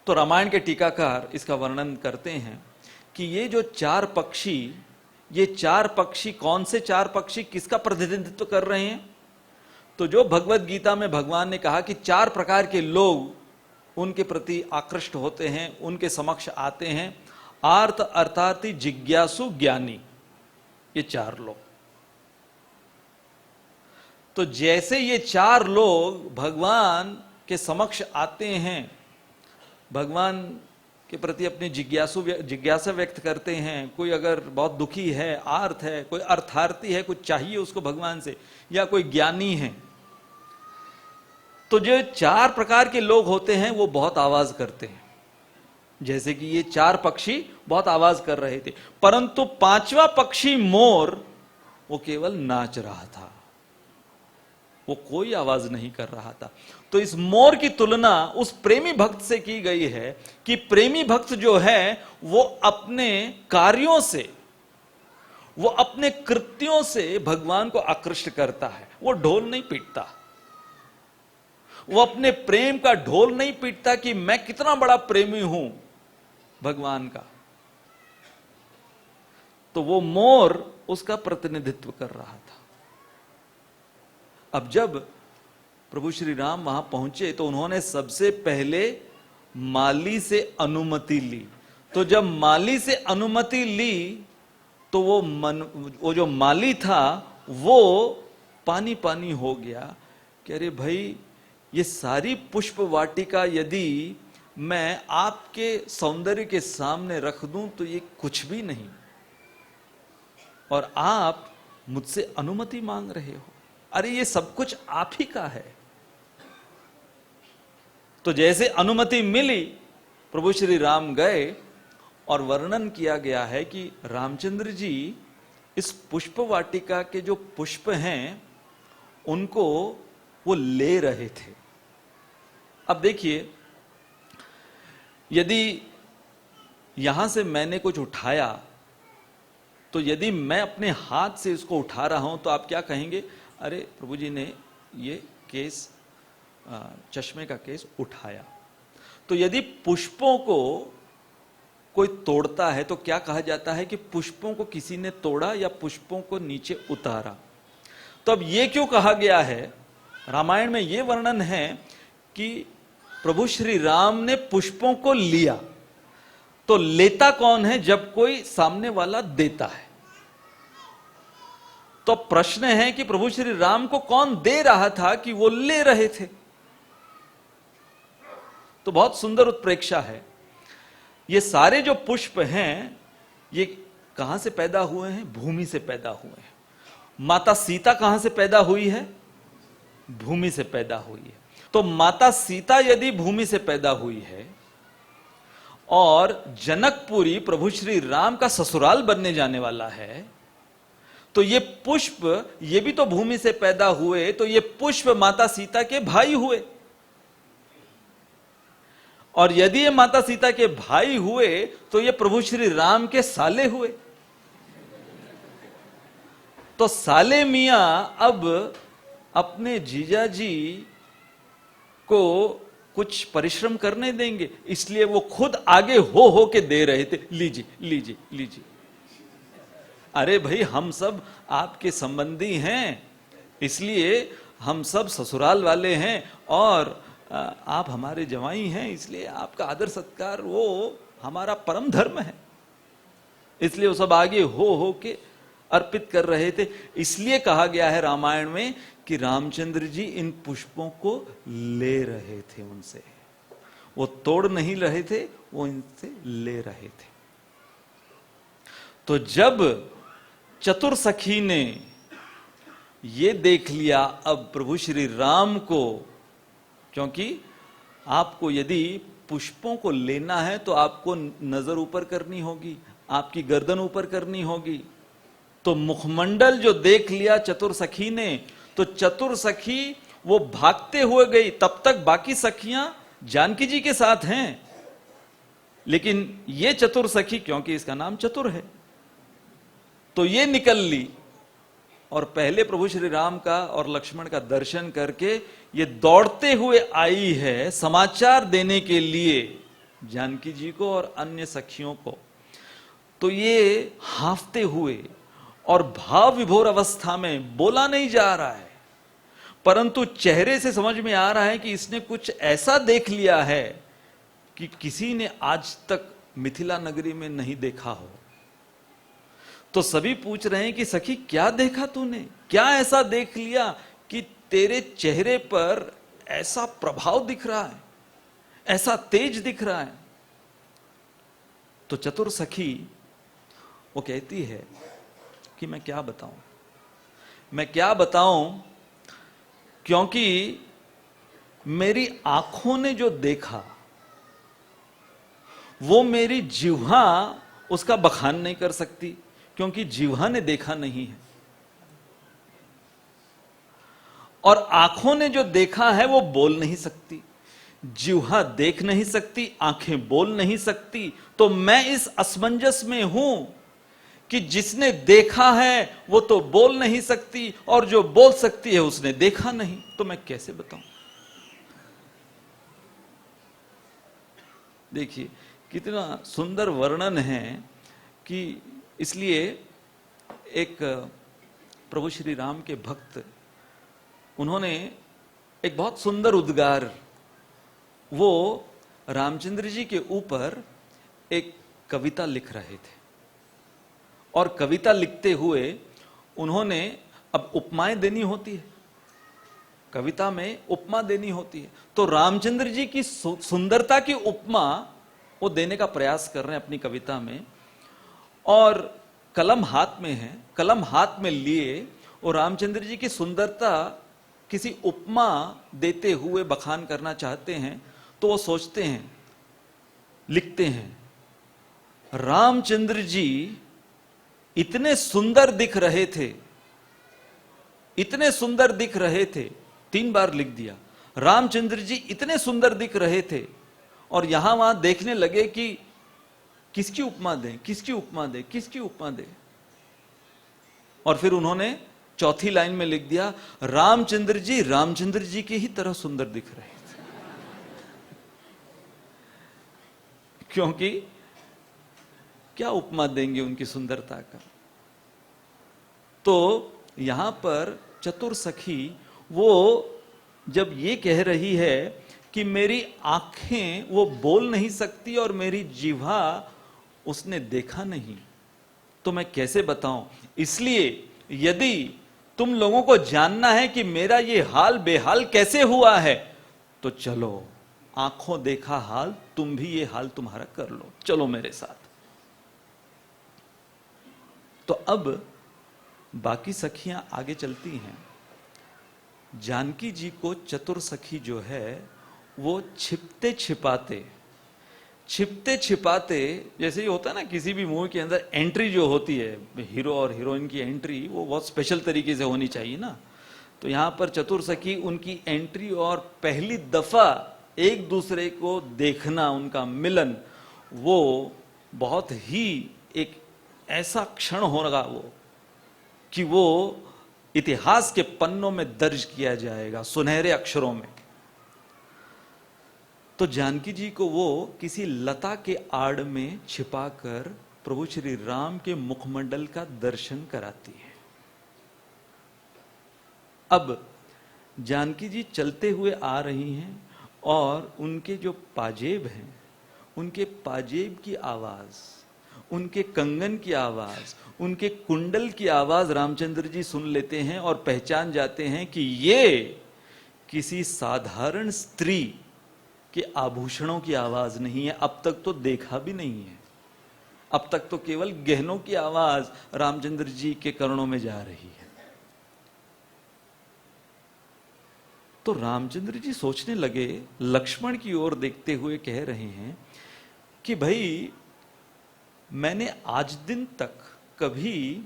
तो रामायण के टीकाकार इसका वर्णन करते हैं कि ये जो 4 पक्षी, ये 4 पक्षी कौन से 4 पक्षी किसका प्रतिनिधित्व कर रहे हैं? तो जो भगवत गीता में भगवान ने कहा कि 4 प्रकार के लोग उनके प्रति आकृष्ट होते हैं, उनके समक्ष आते हैं, आर्त, अर्थार्थी, जिज्ञासु, ज्ञानी, ये 4 लोग। तो जैसे ये 4 लोग भगवान के समक्ष आते हैं, भगवान के प्रति अपनी जिज्ञासा व्यक्त करते हैं, कोई अगर बहुत दुखी है, आर्त है, कोई अर्थार्थी है, कुछ चाहिए उसको भगवान से, या कोई ज्ञानी है, तो जो 4 प्रकार के लोग होते हैं वो बहुत आवाज करते हैं। जैसे कि ये 4 पक्षी बहुत आवाज कर रहे थे, परंतु 5वां पक्षी मोर वो केवल नाच रहा था, वो कोई आवाज नहीं कर रहा था। तो इस मोर की तुलना उस प्रेमी भक्त से की गई है कि प्रेमी भक्त जो है वो अपने कार्यों से, वो अपने कृत्यों से भगवान को आकृष्ट करता है। वो ढोल नहीं पीटता, वो अपने प्रेम का ढोल नहीं पीटता कि मैं कितना बड़ा प्रेमी हूं भगवान का। तो वो मोर उसका प्रतिनिधित्व कर रहा था। अब जब प्रभु श्री राम वहां पहुंचे तो उन्होंने सबसे पहले माली से अनुमति ली। तो जब माली से अनुमति ली तो वो जो माली था वो पानी पानी हो गया कि अरे भाई, ये सारी पुष्प वाटिका यदि मैं आपके सौंदर्य के सामने रख दूं तो ये कुछ भी नहीं, और आप मुझसे अनुमति मांग रहे हो। अरे ये सब कुछ आप ही का है। तो जैसे अनुमति मिली, प्रभु श्री राम गए, और वर्णन किया गया है कि रामचंद्र जी इस पुष्प वाटिका के जो पुष्प हैं उनको वो ले रहे थे। अब देखिए, यदि यहां से मैंने कुछ उठाया, तो यदि मैं अपने हाथ से इसको उठा रहा हूं तो आप क्या कहेंगे? अरे प्रभु जी ने ये केस, चश्मे का केस उठाया। तो यदि पुष्पों को कोई तोड़ता है तो क्या कहा जाता है कि पुष्पों को किसी ने तोड़ा या पुष्पों को नीचे उतारा। तो अब ये क्यों कहा गया है? रामायण में ये वर्णन है कि प्रभु श्री राम ने पुष्पों को लिया, तो लेता कौन है जब कोई सामने वाला देता है? तो प्रश्न है कि प्रभु श्री राम को कौन दे रहा था कि वो ले रहे थे? तो बहुत सुंदर उत्प्रेक्षा है। ये सारे जो पुष्प हैं ये कहां से पैदा हुए हैं? भूमि से पैदा हुए हैं। माता सीता कहां से पैदा हुई है? भूमि से पैदा हुई है। तो माता सीता यदि भूमि से पैदा हुई है और जनकपुरी प्रभु श्री राम का ससुराल बनने जाने वाला है, तो ये पुष्प ये भी तो भूमि से पैदा हुए, तो ये पुष्प माता सीता के भाई हुए। और यदि ये माता सीता के भाई हुए तो ये प्रभु श्री राम के साले हुए। तो साले मियां अब अपने जीजाजी को कुछ परिश्रम करने देंगे, इसलिए वो खुद आगे हो के दे रहे थे, लीजिए लीजिए लीजिए। अरे भाई, हम सब आपके संबंधी हैं, इसलिए हम सब ससुराल वाले हैं और आप हमारे जवाई हैं, इसलिए आपका आदर सत्कार वो हमारा परम धर्म है। इसलिए वो सब आगे हो के अर्पित कर रहे थे। इसलिए कहा गया है रामायण में कि रामचंद्र जी इन पुष्पों को ले रहे थे उनसे, वो तोड़ नहीं रहे थे, वो इनसे ले रहे थे। तो जब चतुर सखी ने ये देख लिया अब प्रभु श्री राम को, क्योंकि आपको यदि पुष्पों को लेना है तो आपको नजर ऊपर करनी होगी, आपकी गर्दन ऊपर करनी होगी। तो मुखमंडल जो देख लिया चतुर सखी ने, तो चतुर सखी वो भागते हुए गई। तब तक बाकी सखियां जानकी जी के साथ हैं, लेकिन ये चतुर सखी, क्योंकि इसका नाम चतुर है, तो ये निकल ली और पहले प्रभु श्री राम का और लक्ष्मण का दर्शन करके ये दौड़ते हुए आई है समाचार देने के लिए जानकी जी को और अन्य सखियों को। तो ये हांफते हुए और भाव विभोर अवस्था में, बोला नहीं जा रहा है, परंतु चेहरे से समझ में आ रहा है कि इसने कुछ ऐसा देख लिया है कि किसी ने आज तक मिथिला नगरी में नहीं देखा हो। तो सभी पूछ रहे हैं कि सखी क्या देखा तूने, क्या ऐसा देख लिया कि तेरे चेहरे पर ऐसा प्रभाव दिख रहा है, ऐसा तेज दिख रहा है? तो चतुर सखी वो कहती है कि मैं क्या बताऊं, मैं क्या बताऊं, क्योंकि मेरी आंखों ने जो देखा वो मेरी जिह्वा उसका बखान नहीं कर सकती, क्योंकि जिह्वा ने देखा नहीं है। और आंखों ने जो देखा है वो बोल नहीं सकती, जिह्वा देख नहीं सकती, आंखें बोल नहीं सकती। तो मैं इस असमंजस में हूं कि जिसने देखा है वो तो बोल नहीं सकती और जो बोल सकती है उसने देखा नहीं, तो मैं कैसे बताऊं? देखिए कितना सुंदर वर्णन है कि इसलिए एक प्रभु श्री राम के भक्त, उन्होंने एक बहुत सुंदर उद्गार, वो रामचंद्र जी के ऊपर एक कविता लिख रहे थे और कविता लिखते हुए उन्होंने, अब उपमाएं देनी होती है, कविता में उपमा देनी होती है, तो रामचंद्र जी की सुंदरता की उपमा वो देने का प्रयास कर रहे हैं अपनी कविता में। और कलम हाथ में है, कलम हाथ में लिए और रामचंद्र जी की सुंदरता किसी उपमा देते हुए बखान करना चाहते हैं। तो वो सोचते हैं, लिखते हैं, रामचंद्र जी इतने सुंदर दिख रहे थे, इतने सुंदर दिख रहे थे, 3 बार लिख दिया, रामचंद्र जी इतने सुंदर दिख रहे थे। और यहां वहां देखने लगे कि किसकी उपमा दें, किसकी उपमा दें, किसकी उपमा दें। और फिर उन्होंने चौथी लाइन में लिख दिया, रामचंद्र जी की ही तरह सुंदर दिख रहे थे। क्योंकि क्या उपमा देंगे उनकी सुंदरता का। तो यहां पर चतुर सखी वो जब ये कह रही है कि मेरी आंखें वो बोल नहीं सकती और मेरी जिह्वा उसने देखा नहीं, तो मैं कैसे बताऊं। इसलिए यदि तुम लोगों को जानना है कि मेरा ये हाल बेहाल कैसे हुआ है, तो चलो आंखों देखा हाल तुम भी ये हाल तुम्हारा कर लो, चलो मेरे साथ। तो अब बाकी सखियां आगे चलती हैं। जानकी जी को चतुर सखी जो है वो छिपते छिपाते, जैसे ही होता है ना किसी भी मूवी के अंदर एंट्री जो होती है, हीरो और हीरोइन की एंट्री वो बहुत स्पेशल तरीके से होनी चाहिए ना। तो यहां पर चतुर सखी उनकी एंट्री और पहली दफा एक दूसरे को देखना, उनका मिलन, वो बहुत ही एक ऐसा क्षण होगा वो कि वो इतिहास के पन्नों में दर्ज किया जाएगा सुनहरे अक्षरों में। तो जानकी जी को वो किसी लता के आड़ में छिपाकर प्रभु श्री राम के मुखमंडल का दर्शन कराती है। अब जानकी जी चलते हुए आ रही हैं और उनके जो पाजेब हैं, उनके पाजेब की आवाज, उनके कंगन की आवाज, उनके कुंडल की आवाज रामचंद्र जी सुन लेते हैं और पहचान जाते हैं कि ये किसी साधारण स्त्री के आभूषणों की आवाज नहीं है। अब तक तो देखा भी नहीं है, अब तक तो केवल गहनों की आवाज रामचंद्र जी के कर्णों में जा रही है। तो रामचंद्र जी सोचने लगे, लक्ष्मण की ओर देखते हुए कह रहे हैं कि भाई मैंने आज दिन तक कभी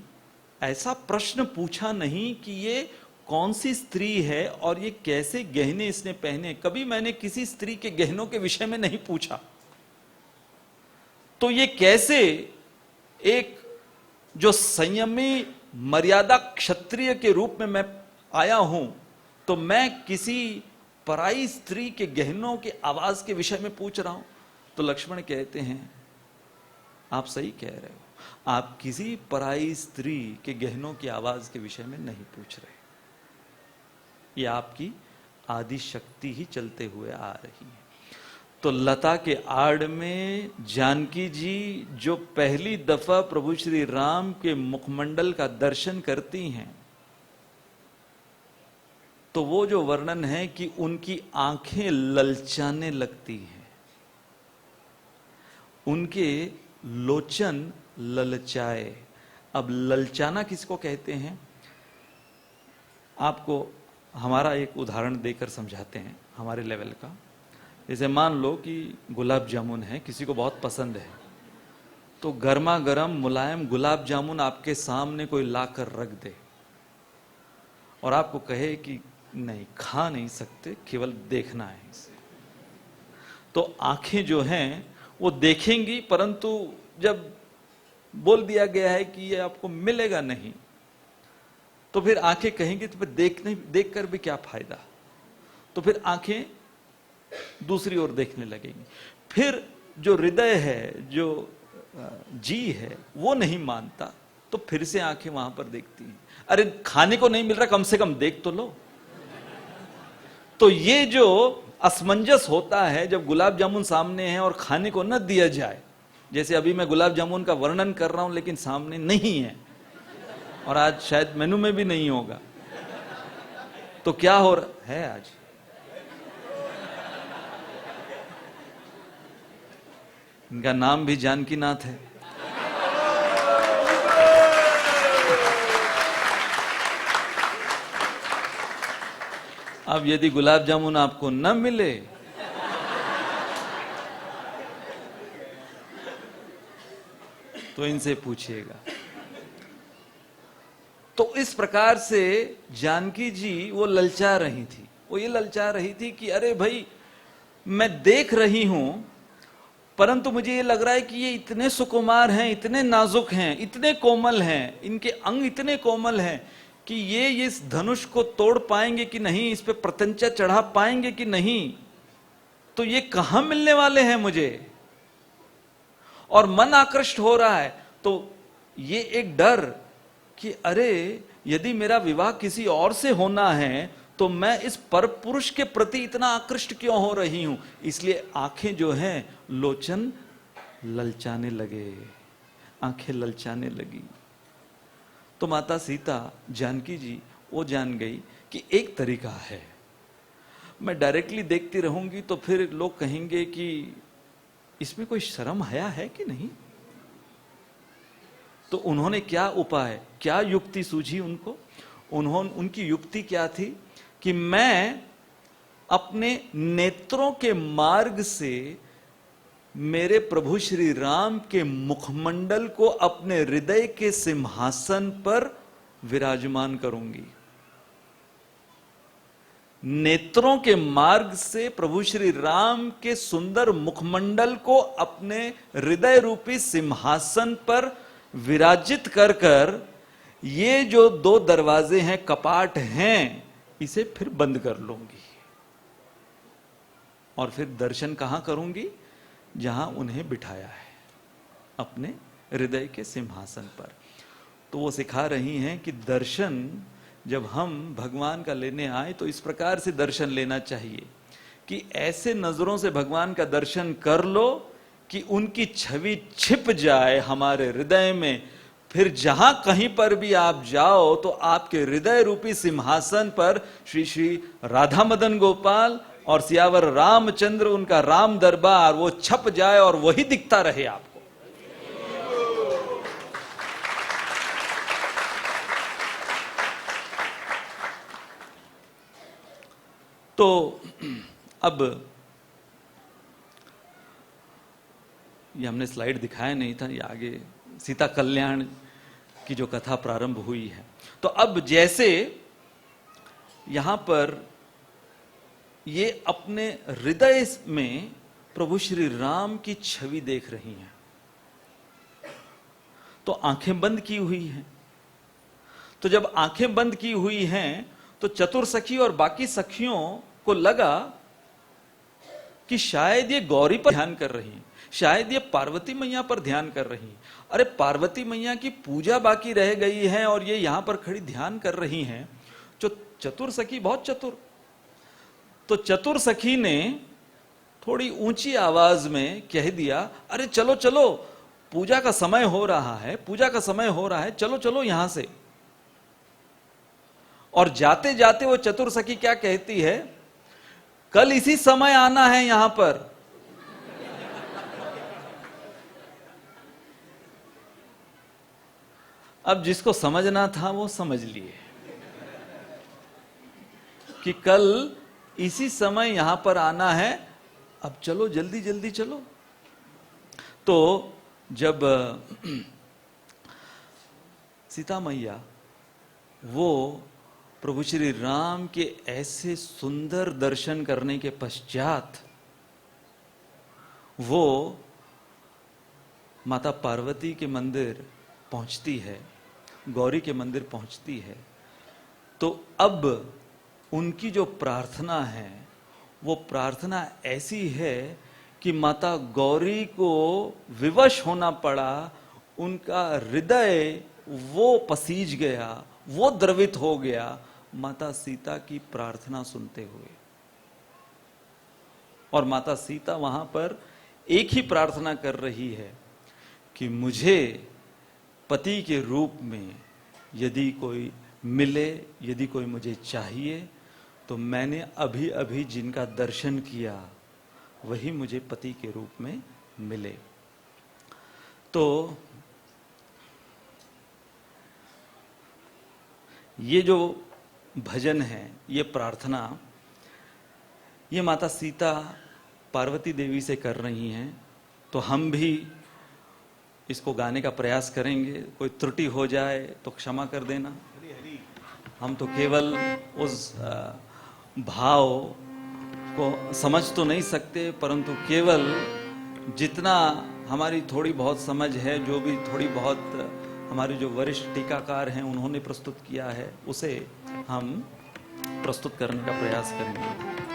ऐसा प्रश्न पूछा नहीं कि ये कौन सी स्त्री है और ये कैसे गहने इसने पहने। कभी मैंने किसी स्त्री के गहनों के विषय में नहीं पूछा। तो ये कैसे एक जो संयमी मर्यादा क्षत्रिय के रूप में मैं आया हूं, तो मैं किसी पराई स्त्री के गहनों के आवाज के विषय में पूछ रहा हूं। तो लक्ष्मण कहते हैं आप सही कह रहे हो, आप किसी पराई स्त्री के गहनों की आवाज के विषय में नहीं पूछ रहे, ये आपकी आदि शक्ति ही चलते हुए आ रही है। तो लता के आड़ में जानकी जी जो पहली दफा प्रभु श्री राम के मुखमंडल का दर्शन करती हैं, तो वो जो वर्णन है कि उनकी आंखें ललचाने लगती हैं, उनके लोचन ललचाए। अब ललचाना किसको कहते हैं, आपको हमारा एक उदाहरण देकर समझाते हैं हमारे लेवल का। जैसे मान लो कि गुलाब जामुन है, किसी को बहुत पसंद है, तो गर्मा गर्म मुलायम गुलाब जामुन आपके सामने कोई लाकर रख दे और आपको कहे कि नहीं खा नहीं सकते, केवल देखना है इसे, तो आंखें जो हैं वो देखेंगी, परंतु जब बोल दिया गया है कि ये आपको मिलेगा नहीं, तो फिर आंखें कहेंगी तो फिर देख कर भी क्या फायदा। तो फिर आंखें दूसरी ओर देखने लगेंगी। फिर जो हृदय है, जो जी है, वो नहीं मानता, तो फिर से आंखें वहां पर देखती हैं, अरे खाने को नहीं मिल रहा, कम से कम देख तो लो। तो ये जो असमंजस होता है जब गुलाब जामुन सामने है और खाने को न दिया जाए, जैसे अभी मैं गुलाब जामुन का वर्णन कर रहा हूं लेकिन सामने नहीं है और आज शायद मेनू में भी नहीं होगा, तो क्या हो रहा है आज, इनका नाम भी जानकीनाथ है। अब यदि गुलाब जामुन आपको न मिले तो इनसे पूछिएगा। तो इस प्रकार से जानकी जी वो ललचा रही थी, वो ये ललचा रही थी कि अरे भाई मैं देख रही हूं, परंतु मुझे ये लग रहा है कि ये इतने सुकुमार हैं, इतने नाजुक हैं, इतने कोमल हैं, इनके अंग इतने कोमल हैं कि ये इस धनुष को तोड़ पाएंगे कि नहीं, इस पे प्रत्यंचा चढ़ा पाएंगे कि नहीं, तो ये कहां मिलने वाले हैं मुझे, और मन आकृष्ट हो रहा है। तो ये एक डर कि अरे यदि मेरा विवाह किसी और से होना है तो मैं इस पर पुरुष के प्रति इतना आकृष्ट क्यों हो रही हूं? इसलिए आंखें जो हैं, लोचन ललचाने लगे, आंखें ललचाने लगी। तो माता सीता, जानकी जी, वो जान गई कि एक तरीका है, मैं डायरेक्टली देखती रहूंगी तो फिर लोग कहेंगे कि इसमें कोई शर्म हया है कि नहीं। तो उन्होंने क्या उपाय, क्या युक्ति सूझी उनको? उनकी युक्ति क्या थी कि मैं अपने नेत्रों के मार्ग से मेरे प्रभु श्री राम के मुखमंडल को अपने हृदय के सिंहासन पर विराजमान करूंगी। नेत्रों के मार्ग से प्रभु श्री राम के सुंदर मुखमंडल को अपने हृदय रूपी सिंहासन पर विराजित कर कर ये जो दो दरवाजे हैं, कपाट हैं, इसे फिर बंद कर लूंगी और फिर दर्शन कहां करूंगी? जहां उन्हें बिठाया है, अपने हृदय के सिंहासन पर। तो वो सिखा रही हैं कि दर्शन जब हम भगवान का लेने आए तो इस प्रकार से दर्शन लेना चाहिए कि ऐसे नजरों से भगवान का दर्शन कर लो कि उनकी छवि छिप जाए हमारे हृदय में। फिर जहां कहीं पर भी आप जाओ तो आपके हृदय रूपी सिंहासन पर श्री श्री राधा मदन गोपाल और सियावर रामचंद्र, उनका राम दरबार, वो छप जाए और वही दिखता रहे आपको। तो अब ये हमने स्लाइड दिखाया नहीं था, ये आगे सीता कल्याण की जो कथा प्रारंभ हुई है। तो अब जैसे यहां पर ये अपने हृदय में प्रभु श्री राम की छवि देख रही हैं, तो आंखें बंद की हुई हैं। तो जब आंखें बंद की हुई हैं तो चतुर सखी और बाकी सखियों को लगा कि शायद ये गौरी पर ध्यान कर रही हैं, शायद ये पार्वती मैया पर ध्यान कर रही हैं। अरे पार्वती मैया की पूजा बाकी रह गई है और ये यहां पर खड़ी ध्यान कर रही हैं। जो चतुर सखी बहुत चतुर, तो चतुर सखी ने थोड़ी ऊंची आवाज में कह दिया, अरे चलो चलो, पूजा का समय हो रहा है, पूजा का समय हो रहा है, चलो चलो यहां से। और जाते जाते वो चतुर सखी क्या कहती है? कल इसी समय आना है यहां पर। अब जिसको समझना था वो समझ लिए कि कल इसी समय यहां पर आना है, अब चलो जल्दी जल्दी चलो। तो जब सीता मैया वो प्रभु श्री राम के ऐसे सुंदर दर्शन करने के पश्चात वो माता पार्वती के मंदिर पहुंचती है, गौरी के मंदिर पहुंचती है, तो अब उनकी जो प्रार्थना है वो प्रार्थना ऐसी है कि माता गौरी को विवश होना पड़ा, उनका हृदय वो पसीज गया, वो द्रवित हो गया माता सीता की प्रार्थना सुनते हुए। और माता सीता वहां पर एक ही प्रार्थना कर रही है कि मुझे पति के रूप में यदि कोई मिले, यदि कोई मुझे चाहिए, तो मैंने अभी अभी जिनका दर्शन किया वही मुझे पति के रूप में मिले। तो ये जो भजन है, ये प्रार्थना, ये माता सीता पार्वती देवी से कर रही हैं। तो हम भी इसको गाने का प्रयास करेंगे, कोई त्रुटि हो जाए तो क्षमा कर देना। हम तो केवल उस भाव को समझ तो नहीं सकते, परंतु केवल जितना हमारी थोड़ी बहुत समझ है, जो भी थोड़ी बहुत हमारे जो वरिष्ठ टीकाकार हैं उन्होंने प्रस्तुत किया है, उसे हम प्रस्तुत करने का प्रयास करेंगे।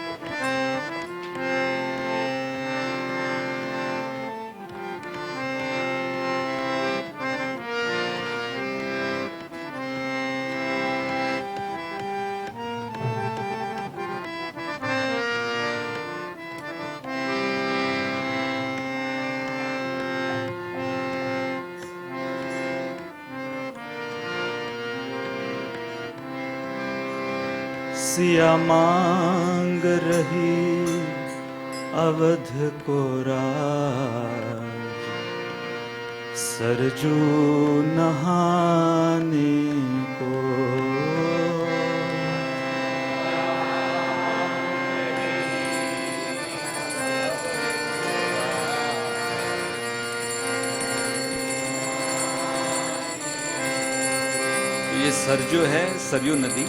सिया मांग रही अवध को राज, सरजू नहाने को। ये सरजू है, सरयू नदी।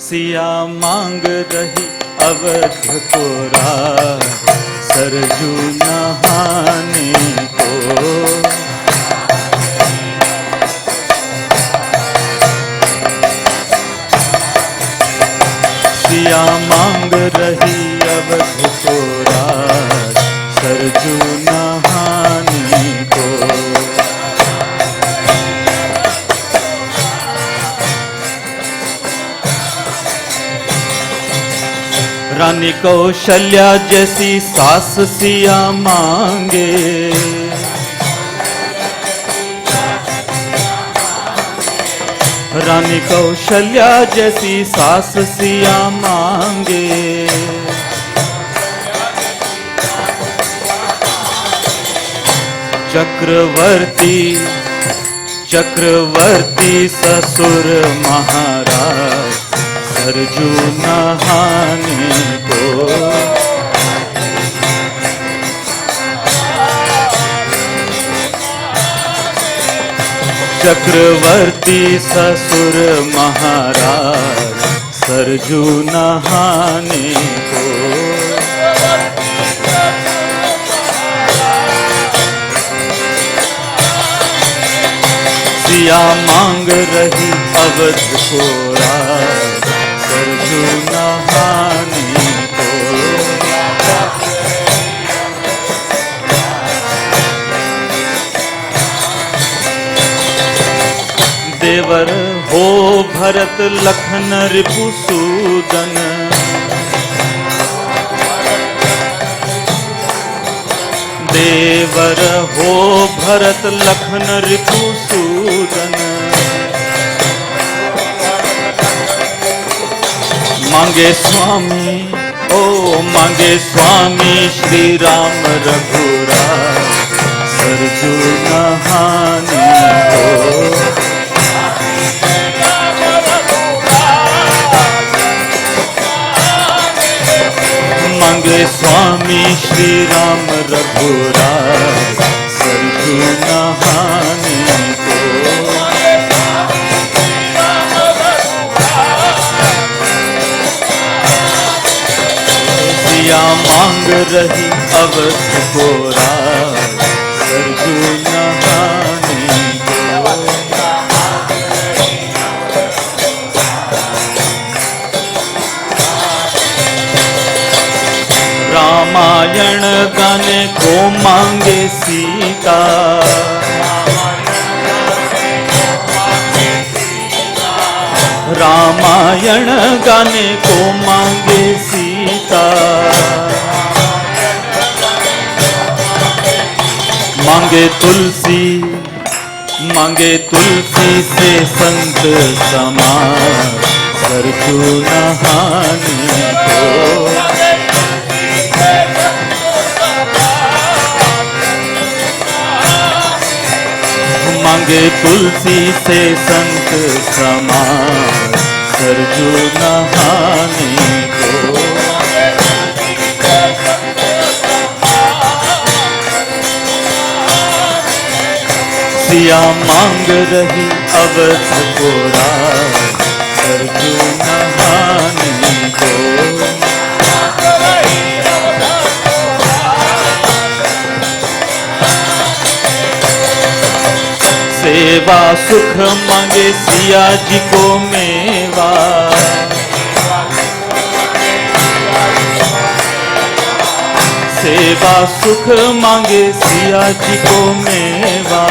सिया मांग रही अवध को राज, सरजू नहाने को। सिया मांग रही अवध को राज, सरजू नहाने को। रानी कौशल्या जैसी सास सिया मांगे, रानी कौशल्या जैसी सास सिया मांगे। चक्रवर्ती चक्रवर्ती ससुर महाराज, सरजू नहाने को। चक्रवर्ती ससुर महाराज, सरजू नहाने को। सिया मांग रही अवध को राज, सरजू नहाने को। देवर हो भरत लखन रिपुसूदन, देवर हो भरत लखन रिपुसूदन। मांगे स्वामी ओ मांगे स्वामी श्री राम रघुराज, सरजू नहाने को। मांगे स्वामी श्री राम रघुराज, सरजू नहाने को। सिया मांग रही अवध को राज, सरजू नहाने को। रामायण गाने को मांगे सीता, रामायण गाने को मांगे सीता। मांगे तुलसी से संत समाज, सरजू नहाने को। मांगे तुलसी से संत समाज, सरजू नहाने को। सिया मांग रही अवध को राज, सरजू नहाने को। सेवा सुख मांगे सिया जी को मेवा, सेवा सुख मांगे सिया जी को मेवा।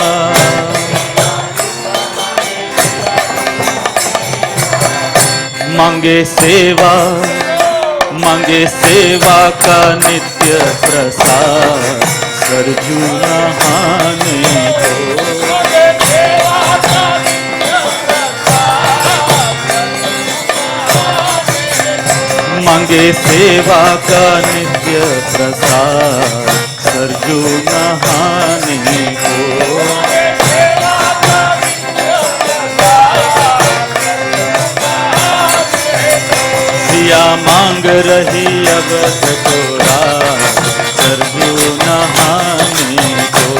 मांगे सेवा का नित्य प्रसाद, सरजू नहाने को। मांगे सेवा का नित्य प्रसाद, सरजू नहाने को। सिया मांग रही अब थोड़ा, सरजू नहाने को।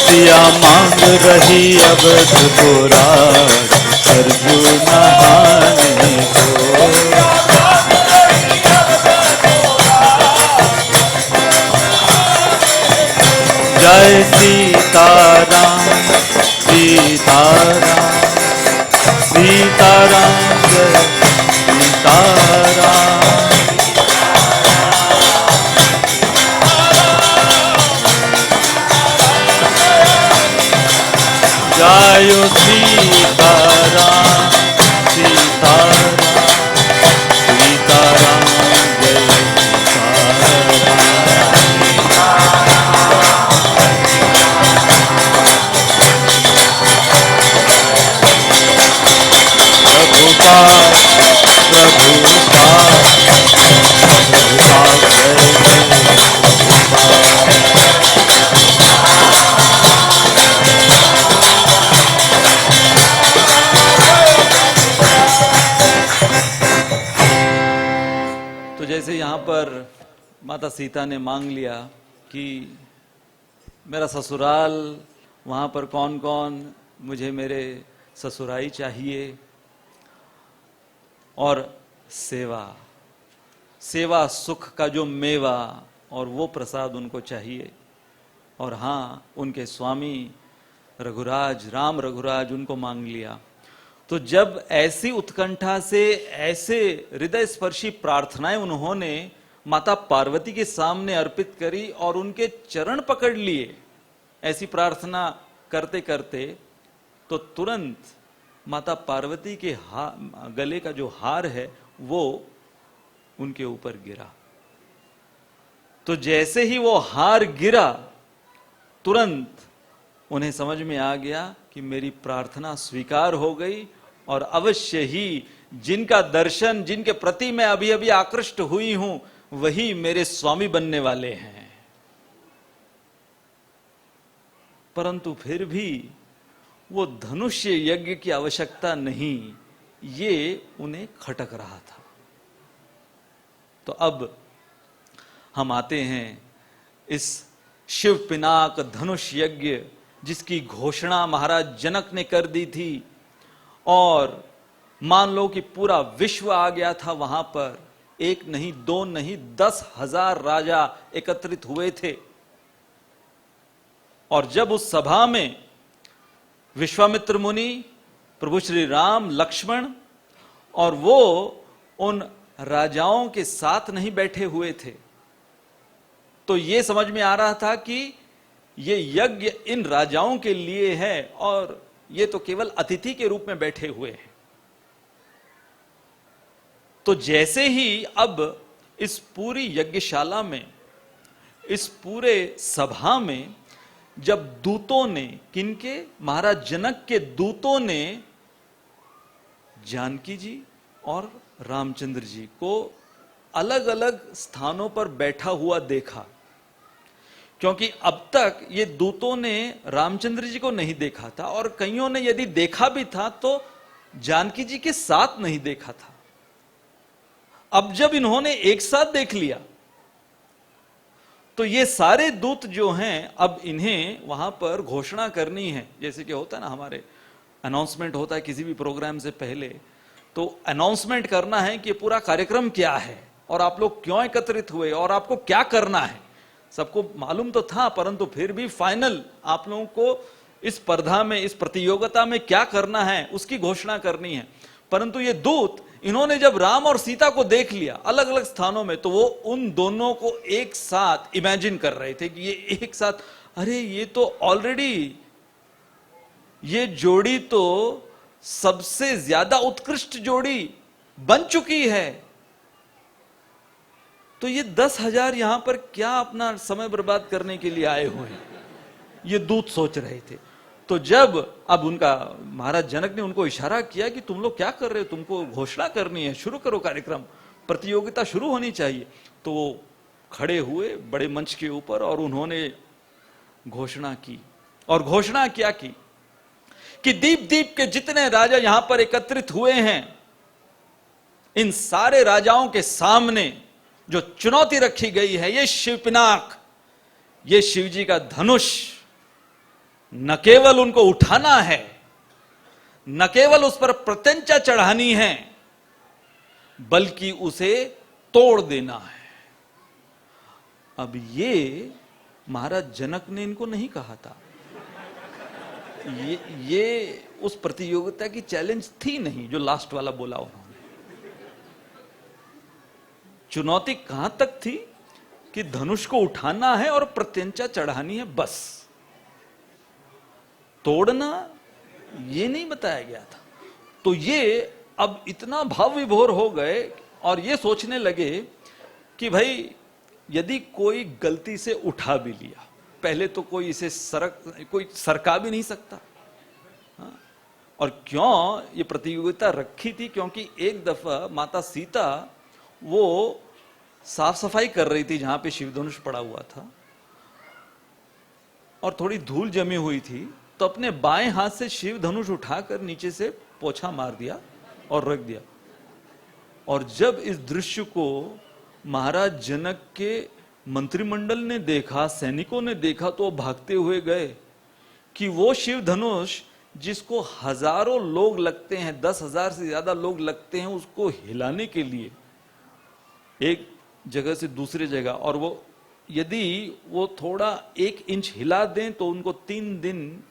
सिया मांग रही अब थोड़ा, सरजू नहाने को। जय सीताराम सीताराम सीताराम, जय सीताराम। जय सीताराम सीताराम सीताराम, जय तो जैसे यहाँ पर माता सीता ने मांग लिया कि मेरा ससुराल, वहाँ पर कौन कौन, मुझे मेरे ससुराई चाहिए, और सेवा, सेवा सुख का जो मेवा और वो प्रसाद उनको चाहिए। और हाँ, उनके स्वामी रघुराज, राम रघुराज, उनको मांग लिया। तो जब ऐसी उत्कंठा से, ऐसे हृदय स्पर्शी प्रार्थनाएं उन्होंने माता पार्वती के सामने अर्पित करी और उनके चरण पकड़ लिए, ऐसी प्रार्थना करते करते, तो तुरंत माता पार्वती के गले का जो हार है वो उनके ऊपर गिरा। तो जैसे ही वो हार गिरा, तुरंत उन्हें समझ में आ गया कि मेरी प्रार्थना स्वीकार हो गई, और अवश्य ही जिनका दर्शन, जिनके प्रति मैं अभी अभी आकृष्ट हुई हूं, वही मेरे स्वामी बनने वाले हैं। परंतु फिर भी वो धनुष्य यज्ञ की आवश्यकता नहीं, ये उन्हें खटक रहा था। तो अब हम आते हैं इस शिव पिनाक धनुष यज्ञ, जिसकी घोषणा महाराज जनक ने कर दी थी, और मान लो कि पूरा विश्व आ गया था वहां पर। एक नहीं, दो नहीं, 10,000 राजा एकत्रित हुए थे। और जब उस सभा में विश्वामित्र मुनि, प्रभु श्री राम, लक्ष्मण, और वो उन राजाओं के साथ नहीं बैठे हुए थे, तो ये समझ में आ रहा था कि ये यज्ञ इन राजाओं के लिए है और ये तो केवल अतिथि के रूप में बैठे हुए हैं। तो जैसे ही अब इस पूरी यज्ञशाला में, इस पूरे सभा में, जब दूतों ने, किनके, महाराज जनक के दूतों ने जानकी जी और रामचंद्र जी को अलग अलग स्थानों पर बैठा हुआ देखा, क्योंकि अब तक ये दूतों ने रामचंद्र जी को नहीं देखा था, और कईयों ने यदि देखा भी था तो जानकी जी के साथ नहीं देखा था। अब जब इन्होंने एक साथ देख लिया, तो ये सारे दूत जो हैं, अब इन्हें वहां पर घोषणा करनी है। जैसे कि होता है ना, हमारे अनाउंसमेंट होता है किसी भी प्रोग्राम से पहले, तो अनाउंसमेंट करना है कि पूरा कार्यक्रम क्या है और आप लोग क्यों एकत्रित हुए और आपको क्या करना है। सबको मालूम तो था, परंतु फिर भी फाइनल आप लोगों को इस स्पर्धा में, इस प्रतियोगिता में क्या करना है, उसकी घोषणा करनी है। परंतु ये दूत, इन्होंने जब राम और सीता को देख लिया अलग अलग स्थानों में, तो वो उन दोनों को एक साथ इमेजिन कर रहे थे कि ये एक साथ, अरे ये तो ऑलरेडी, ये जोड़ी तो सबसे ज्यादा उत्कृष्ट जोड़ी बन चुकी है। तो ये 10,000 यहां पर क्या अपना समय बर्बाद करने के लिए आए हुए हैं, ये दूत सोच रहे थे। तो जब अब उनका महाराज जनक ने उनको इशारा किया कि तुम लोग क्या कर रहे हो, तुमको घोषणा करनी है, शुरू करो कार्यक्रम, प्रतियोगिता शुरू होनी चाहिए। तो वो खड़े हुए बड़े मंच के ऊपर और उन्होंने घोषणा की। और घोषणा क्या की कि दीप दीप के जितने राजा यहां पर एकत्रित हुए हैं, इन सारे राजाओं के सामने जो चुनौती रखी गई है, ये शिव पिनाक, ये शिव जी का धनुष, न केवल उनको उठाना है, न केवल उस पर प्रत्यंचा चढ़ानी है, बल्कि उसे तोड़ देना है। अब ये महाराज जनक ने इनको नहीं कहा था, ये उस प्रतियोगिता की चैलेंज थी नहीं जो लास्ट वाला बोला उन्होंने। चुनौती कहां तक थी कि धनुष को उठाना है और प्रत्यंचा चढ़ानी है, बस। तोड़ना ये नहीं बताया गया था। तो ये अब इतना भाव विभोर हो गए और ये सोचने लगे कि भाई यदि कोई गलती से उठा भी लिया, पहले तो कोई इसे कोई सरका भी नहीं सकता। हाँ? और क्यों ये प्रतियोगिता रखी थी, क्योंकि एक दफा माता सीता वो साफ सफाई कर रही थी जहां पे शिवधनुष पड़ा हुआ था, और थोड़ी धूल जमी हुई थी, तो अपने बाएं हाथ से शिव धनुष उठाकर नीचे से पोछा मार दिया और रख दिया। और जब इस दृश्य को महाराज जनक के मंत्रिमंडल ने देखा, सैनिकों ने देखा, तो भागते हुए गए कि वो शिव धनुष जिसको हजारों लोग लगते हैं, 10,000 से ज्यादा लोग लगते हैं उसको हिलाने के लिए एक जगह से दूसरी जगह, और वो यदि वो थोड़ा 1 इंच हिला दें तो उनको 3 दिन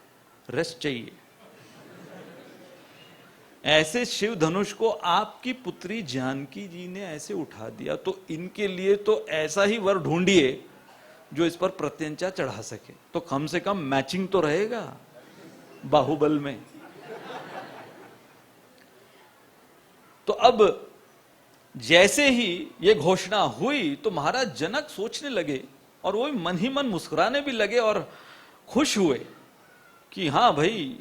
रेस्ट चाहिए। ऐसे शिव धनुष को आपकी पुत्री जानकी जी ने ऐसे उठा दिया, तो इनके लिए तो ऐसा ही वर ढूंढिए जो इस पर प्रत्यंचा चढ़ा सके, तो कम से कम मैचिंग तो रहेगा बाहुबल में। तो अब जैसे ही ये घोषणा हुई तो महाराज जनक सोचने लगे, और वो मन ही मन मुस्कुराने भी लगे और खुश हुए कि हाँ भाई,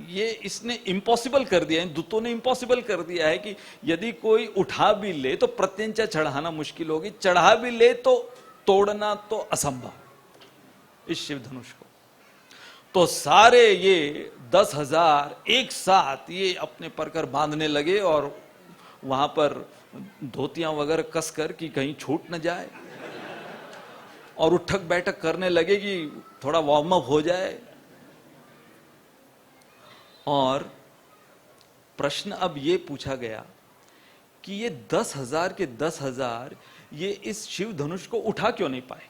ये इसने इम्पॉसिबल कर दिया, इन दूतों ने इम्पॉसिबल कर दिया है कि यदि कोई उठा भी ले तो प्रत्यंचा चढ़ाना मुश्किल होगी, चढ़ा भी ले तो तोड़ना तो असंभव इस शिव धनुष को। तो सारे ये 10,000 एक साथ ये अपने परकर बांधने लगे और वहां पर धोतियां वगैरह कसकर कि कहीं छूट न जाए, और उठक बैठक करने लगे कि थोड़ा वार्म अप हो जाए। और प्रश्न अब ये पूछा गया कि ये 10,000 के 10,000 ये इस शिव धनुष को उठा क्यों नहीं पाए,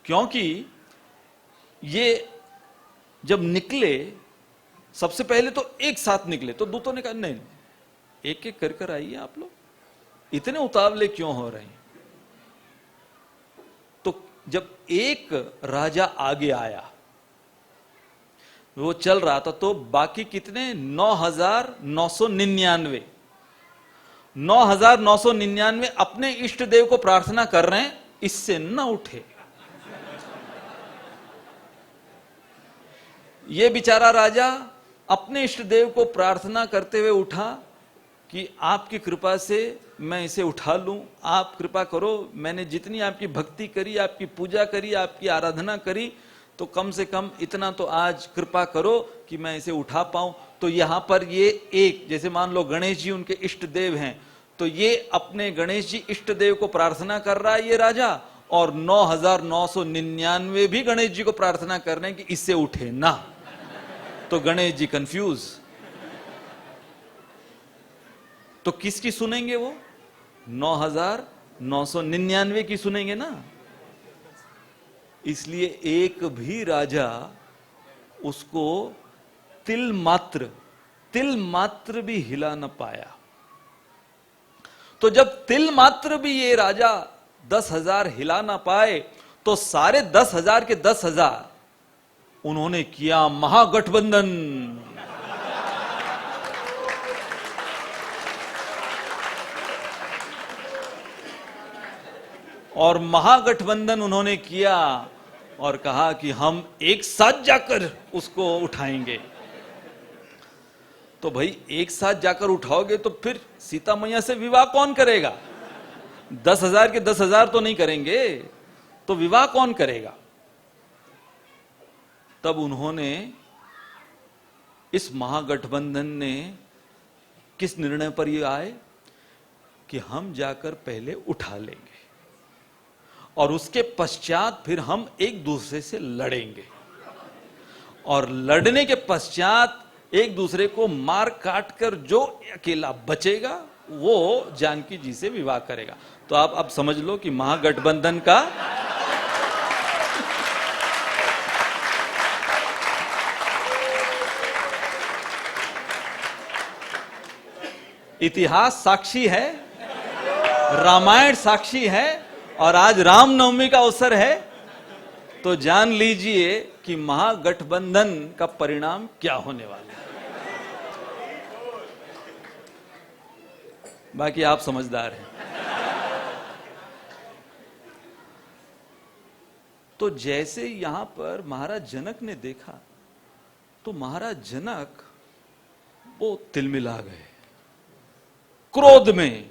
क्योंकि ये जब निकले सबसे पहले तो एक साथ निकले, तो दूतों ने कहा नहीं, एक एक कर आइए आप लोग, इतने उतावले क्यों हो रहे हैं। तो जब एक राजा आगे आया, वो चल रहा था, तो बाकी कितने 9,999 9,999 अपने इष्ट देव को प्रार्थना कर रहे हैं इससे न उठे। ये बेचारा राजा अपने इष्ट देव को प्रार्थना करते हुए उठा कि आपकी कृपा से मैं इसे उठा लूं, आप कृपा करो, मैंने जितनी आपकी भक्ति करी, आपकी पूजा करी, आपकी आराधना करी, तो कम से कम इतना तो आज कृपा करो कि मैं इसे उठा पाऊं। तो यहां पर ये एक, जैसे मान लो गणेश जी उनके इष्ट देव हैं, तो ये अपने गणेश जी इष्ट देव को प्रार्थना कर रहा है ये राजा, और 9,999 भी गणेश जी को प्रार्थना कर रहे हैं कि इससे उठे ना। तो गणेश जी कंफ्यूज, तो किसकी सुनेंगे वो? 9,999 की सुनेंगे ना। इसलिए एक भी राजा उसको तिल मात्र भी हिला न पाया। तो जब तिल मात्र भी ये राजा 10,000 हिला ना पाए, तो सारे 10,000 के 10,000 उन्होंने किया महागठबंधन। और महागठबंधन उन्होंने किया और कहा कि हम एक साथ जाकर उसको उठाएंगे। तो भाई एक साथ जाकर उठाओगे तो फिर सीता मैया से विवाह कौन करेगा? 10,000 के 10,000 तो नहीं करेंगे, तो विवाह कौन करेगा? तब उन्होंने, इस महागठबंधन ने किस निर्णय पर ये आए कि हम जाकर पहले उठा लेंगे और उसके पश्चात फिर हम एक दूसरे से लड़ेंगे, और लड़ने के पश्चात एक दूसरे को मार काट कर जो अकेला बचेगा वो जानकी जी से विवाह करेगा। तो आप अब समझ लो कि महागठबंधन का इतिहास साक्षी है, रामायण साक्षी है, और आज रामनवमी का अवसर है, तो जान लीजिए कि महागठबंधन का परिणाम क्या होने वाला है। बाकी आप समझदार हैं। तो जैसे यहां पर महाराज जनक ने देखा, तो महाराज जनक वो तिलमिला गए क्रोध में।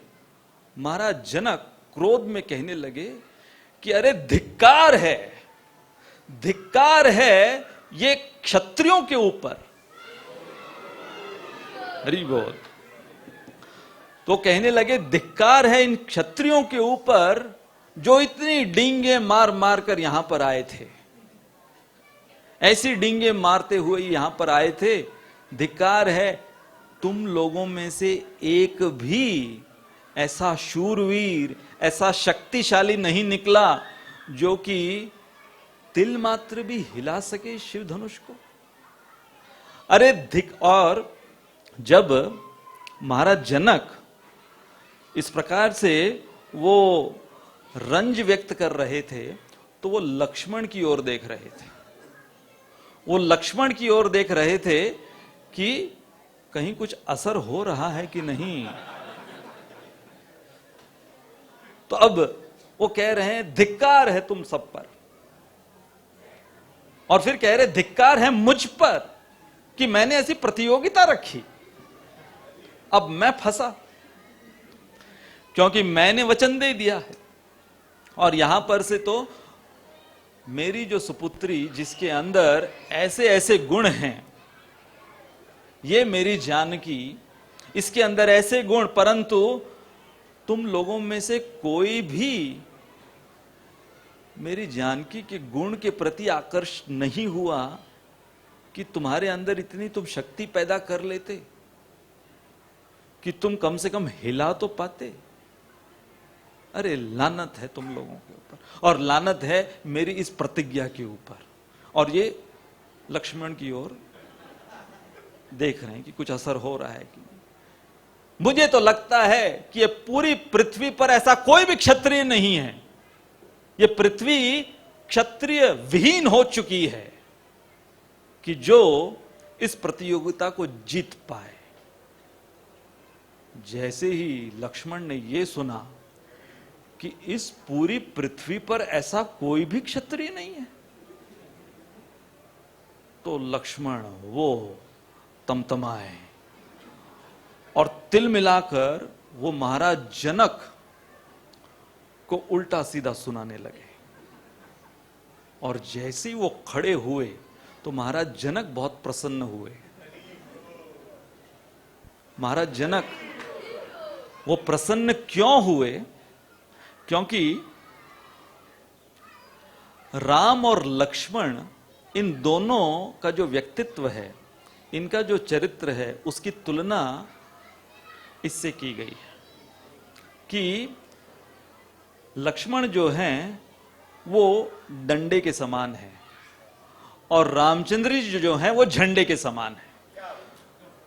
महाराज जनक क्रोध में कहने लगे कि अरे धिक्कार है, धिक्कार है ये क्षत्रियों के ऊपर। हरि बोल। तो कहने लगे धिक्कार है इन क्षत्रियों के ऊपर जो इतनी डींगे मार मार कर यहां पर आए थे, ऐसी डींगे मारते हुए यहां पर आए थे। धिक्कार है तुम लोगों में से एक भी ऐसा शूरवीर, ऐसा शक्तिशाली नहीं निकला जो कि तिल मात्र भी हिला सके शिव धनुष को। अरे और जब महाराज जनक इस प्रकार से वो रंज व्यक्त कर रहे थे, तो वो लक्ष्मण की ओर देख रहे थे। वो लक्ष्मण की ओर देख रहे थे कि कहीं कुछ असर हो रहा है कि नहीं। तो अब वो कह रहे हैं धिक्कार है तुम सब पर, और फिर कह रहे धिक्कार है मुझ पर कि मैंने ऐसी प्रतियोगिता रखी। अब मैं फंसा क्योंकि मैंने वचन दे दिया है, और यहां पर से तो मेरी जो सुपुत्री जिसके अंदर ऐसे ऐसे गुण हैं, ये मेरी जानकी, इसके अंदर ऐसे गुण, परंतु तुम लोगों में से कोई भी मेरी जानकी के गुण के प्रति आकर्ष नहीं हुआ कि तुम्हारे अंदर इतनी तुम शक्ति पैदा कर लेते कि तुम कम से कम हिला तो पाते। अरे लानत है तुम लोगों के ऊपर, और लानत है मेरी इस प्रतिज्ञा के ऊपर। और ये लक्ष्मण की ओर देख रहे हैं कि कुछ असर हो रहा है कि नहीं। मुझे तो लगता है कि ये पूरी पृथ्वी पर ऐसा कोई भी क्षत्रिय नहीं है, ये पृथ्वी क्षत्रिय विहीन हो चुकी है कि जो इस प्रतियोगिता को जीत पाए। जैसे ही लक्ष्मण ने यह सुना कि इस पूरी पृथ्वी पर ऐसा कोई भी क्षत्रिय नहीं है, तो लक्ष्मण वो तमतमाए और तिल मिलाकर वो महाराज जनक को उल्टा सीधा सुनाने लगे। और जैसे ही वो खड़े हुए तो महाराज जनक बहुत प्रसन्न हुए। महाराज जनक वो प्रसन्न क्यों हुए? क्योंकि राम और लक्ष्मण, इन दोनों का जो व्यक्तित्व है, इनका जो चरित्र है, उसकी तुलना इससे की गई है कि लक्ष्मण जो हैं वो डंडे के समान है और रामचंद्र जी जो हैं वो झंडे के समान है।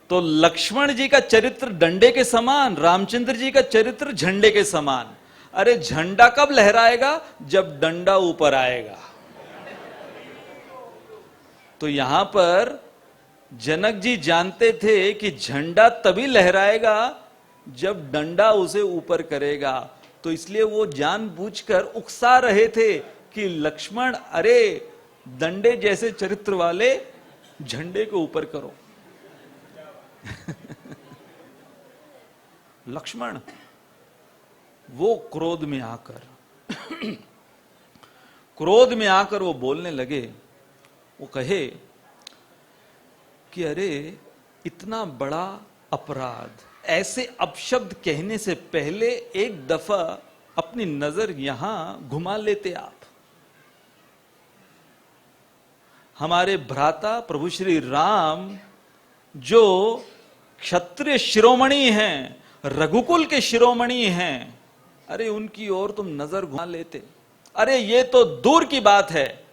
तो लक्ष्मण जी का चरित्र डंडे के समान, रामचंद्र जी का चरित्र झंडे के समान। अरे झंडा कब लहराएगा? जब डंडा ऊपर आएगा। तो यहां पर जनक जी जानते थे कि झंडा तभी लहराएगा जब डंडा उसे ऊपर करेगा। तो इसलिए वो जानबूझकर उकसा रहे थे कि लक्ष्मण, अरे डंडे जैसे चरित्र वाले झंडे को ऊपर करो। लक्ष्मण वो क्रोध में आकर वो बोलने लगे, वो कहे कि अरे इतना बड़ा अपराध, ऐसे अपशब्द कहने से पहले एक दफा अपनी नजर यहां घुमा लेते आप। हमारे भ्राता प्रभु श्री राम जो क्षत्रिय शिरोमणि हैं, रघुकुल के शिरोमणि हैं, अरे उनकी ओर तुम नजर घुमा लेते। अरे ये तो दूर की बात है,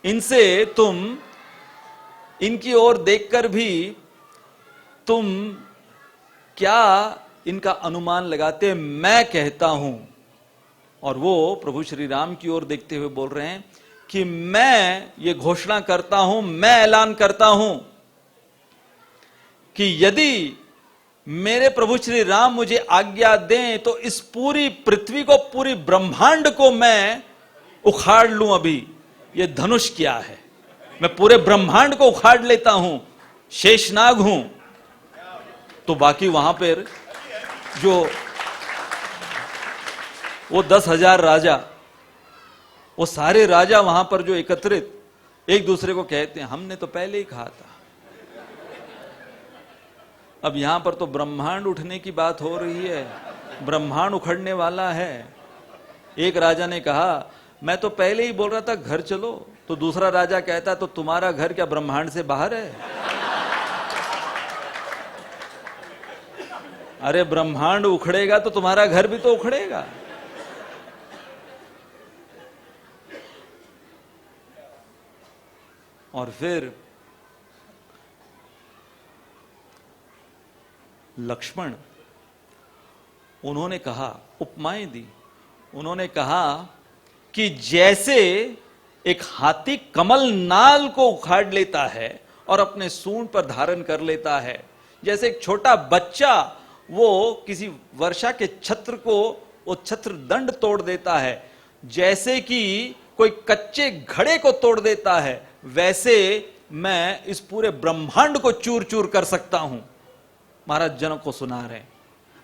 इनसे तुम इनकी ओर देखकर भी तुम क्या इनका अनुमान लगाते। मैं कहता हूं, और वो प्रभु श्री राम की ओर देखते हुए बोल रहे हैं कि मैं ये घोषणा करता हूं, मैं ऐलान करता हूं कि यदि मेरे प्रभु श्री राम मुझे आज्ञा दें तो इस पूरी पृथ्वी को, पूरी ब्रह्मांड को मैं उखाड़ लूं। अभी ये धनुष क्या है, मैं पूरे ब्रह्मांड को उखाड़ लेता हूं, शेषनाग हूं। तो बाकी वहां पर जो वो 10,000 राजा, वो सारे राजा वहां पर जो एकत्रित एक दूसरे को कहते हैं हमने तो पहले ही कहा था। अब यहां पर तो ब्रह्मांड उठने की बात हो रही है, ब्रह्मांड उखड़ने वाला है। एक राजा ने कहा मैं तो पहले ही बोल रहा था घर चलो, तो दूसरा राजा कहता तो तुम्हारा घर क्या ब्रह्मांड से बाहर है? अरे ब्रह्मांड उखड़ेगा तो तुम्हारा घर भी तो उखड़ेगा। और फिर लक्ष्मण, उन्होंने कहा, उपमाएं दी। उन्होंने कहा कि जैसे एक हाथी कमल नाल को उखाड़ लेता है और अपने सूंड पर धारण कर लेता है, जैसे एक छोटा बच्चा वो किसी वर्षा के छत्र को, वो छत्र दंड तोड़ देता है, जैसे कि कोई कच्चे घड़े को तोड़ देता है, वैसे मैं इस पूरे ब्रह्मांड को चूर चूर कर सकता हूं। महाराज जनक को सुना रहे हैं।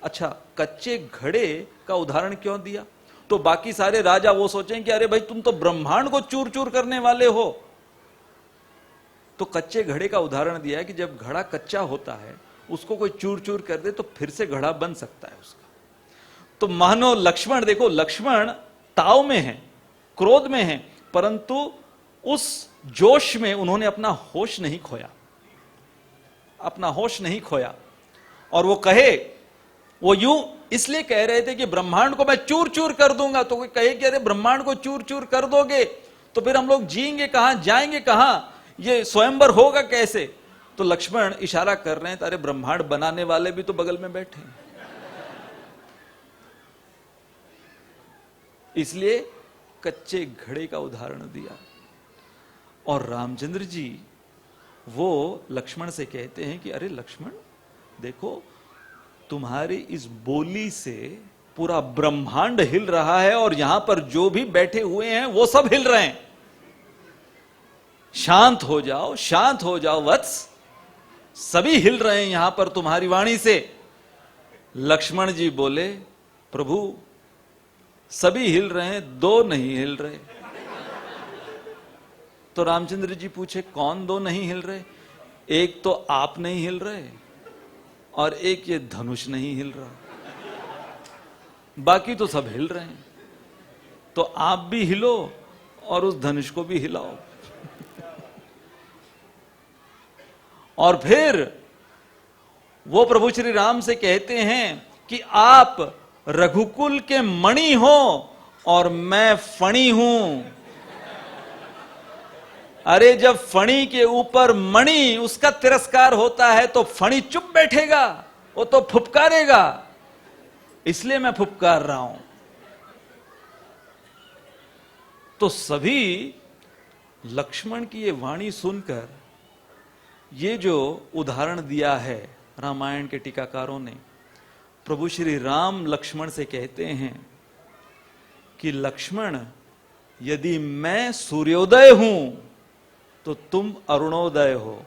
अच्छा, कच्चे घड़े का उदाहरण क्यों दिया? तो बाकी सारे राजा वो सोचें कि अरे भाई तुम तो ब्रह्मांड को चूर चूर करने वाले हो। तो कच्चे घड़े का उदाहरण दिया है कि जब घड़ा कच्चा होता है उसको कोई चूर चूर कर दे तो फिर से घड़ा बन सकता है उसका। तो मानो लक्ष्मण, देखो लक्ष्मण ताव में है, क्रोध में है, परंतु उस जोश में उन्होंने अपना होश नहीं खोया, अपना होश नहीं खोया। और वो कहे, वो यूं इसलिए कह रहे थे कि ब्रह्मांड को मैं चूर चूर कर दूंगा। तो कोई कहे कि अरे ब्रह्मांड को चूर चूर कर दोगे तो फिर हम लोग जिएंगे कहां, जाएंगे कहां, ये स्वयंवर होगा कैसे? तो लक्ष्मण इशारा कर रहे हैं, अरे ब्रह्मांड बनाने वाले भी तो बगल में बैठे हैं। इसलिए कच्चे घड़े का उदाहरण दिया। और रामचंद्र जी वो लक्ष्मण से कहते हैं कि अरे लक्ष्मण देखो, तुम्हारी इस बोली से पूरा ब्रह्मांड हिल रहा है और यहां पर जो भी बैठे हुए हैं वो सब हिल रहे हैं। शांत हो जाओ, शांत हो जाओ वत्स, सभी हिल रहे हैं यहां पर तुम्हारी वाणी से। लक्ष्मण जी बोले, प्रभु सभी हिल रहे हैं, दो नहीं हिल रहे। तो रामचंद्र जी पूछे, कौन दो नहीं हिल रहे? एक तो आप नहीं हिल रहे और एक ये धनुष नहीं हिल रहा, बाकी तो सब हिल रहे हैं। तो आप भी हिलो और उस धनुष को भी हिलाओ। और फिर वो प्रभु श्री राम से कहते हैं कि आप रघुकुल के मणि हो और मैं फणी हूं। अरे जब फणी के ऊपर मणि उसका तिरस्कार होता है तो फणी चुप बैठेगा, वो तो फुफकारेगा, इसलिए मैं फुफकार रहा हूं। तो सभी लक्ष्मण की ये वाणी सुनकर ये जो उदाहरण दिया है रामायण के टीकाकारों ने, प्रभु श्री राम लक्ष्मण से कहते हैं कि लक्ष्मण यदि मैं सूर्योदय हूं तो तुम अरुणोदय हो,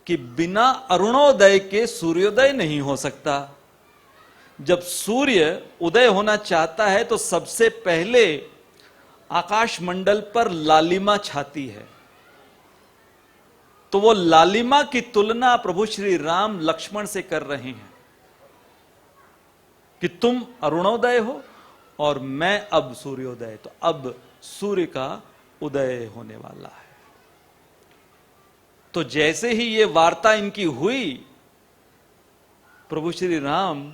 कि बिना अरुणोदय के सूर्योदय नहीं हो सकता। जब सूर्य उदय होना चाहता है तो सबसे पहले आकाश मंडल पर लालिमा छाती है। तो वो लालिमा की तुलना प्रभु श्री राम लक्ष्मण से कर रहे हैं कि तुम अरुणोदय हो और मैं अब सूर्योदय। तो अब सूर्य का उदय होने वाला है। तो जैसे ही ये वार्ता इनकी हुई, प्रभु श्री राम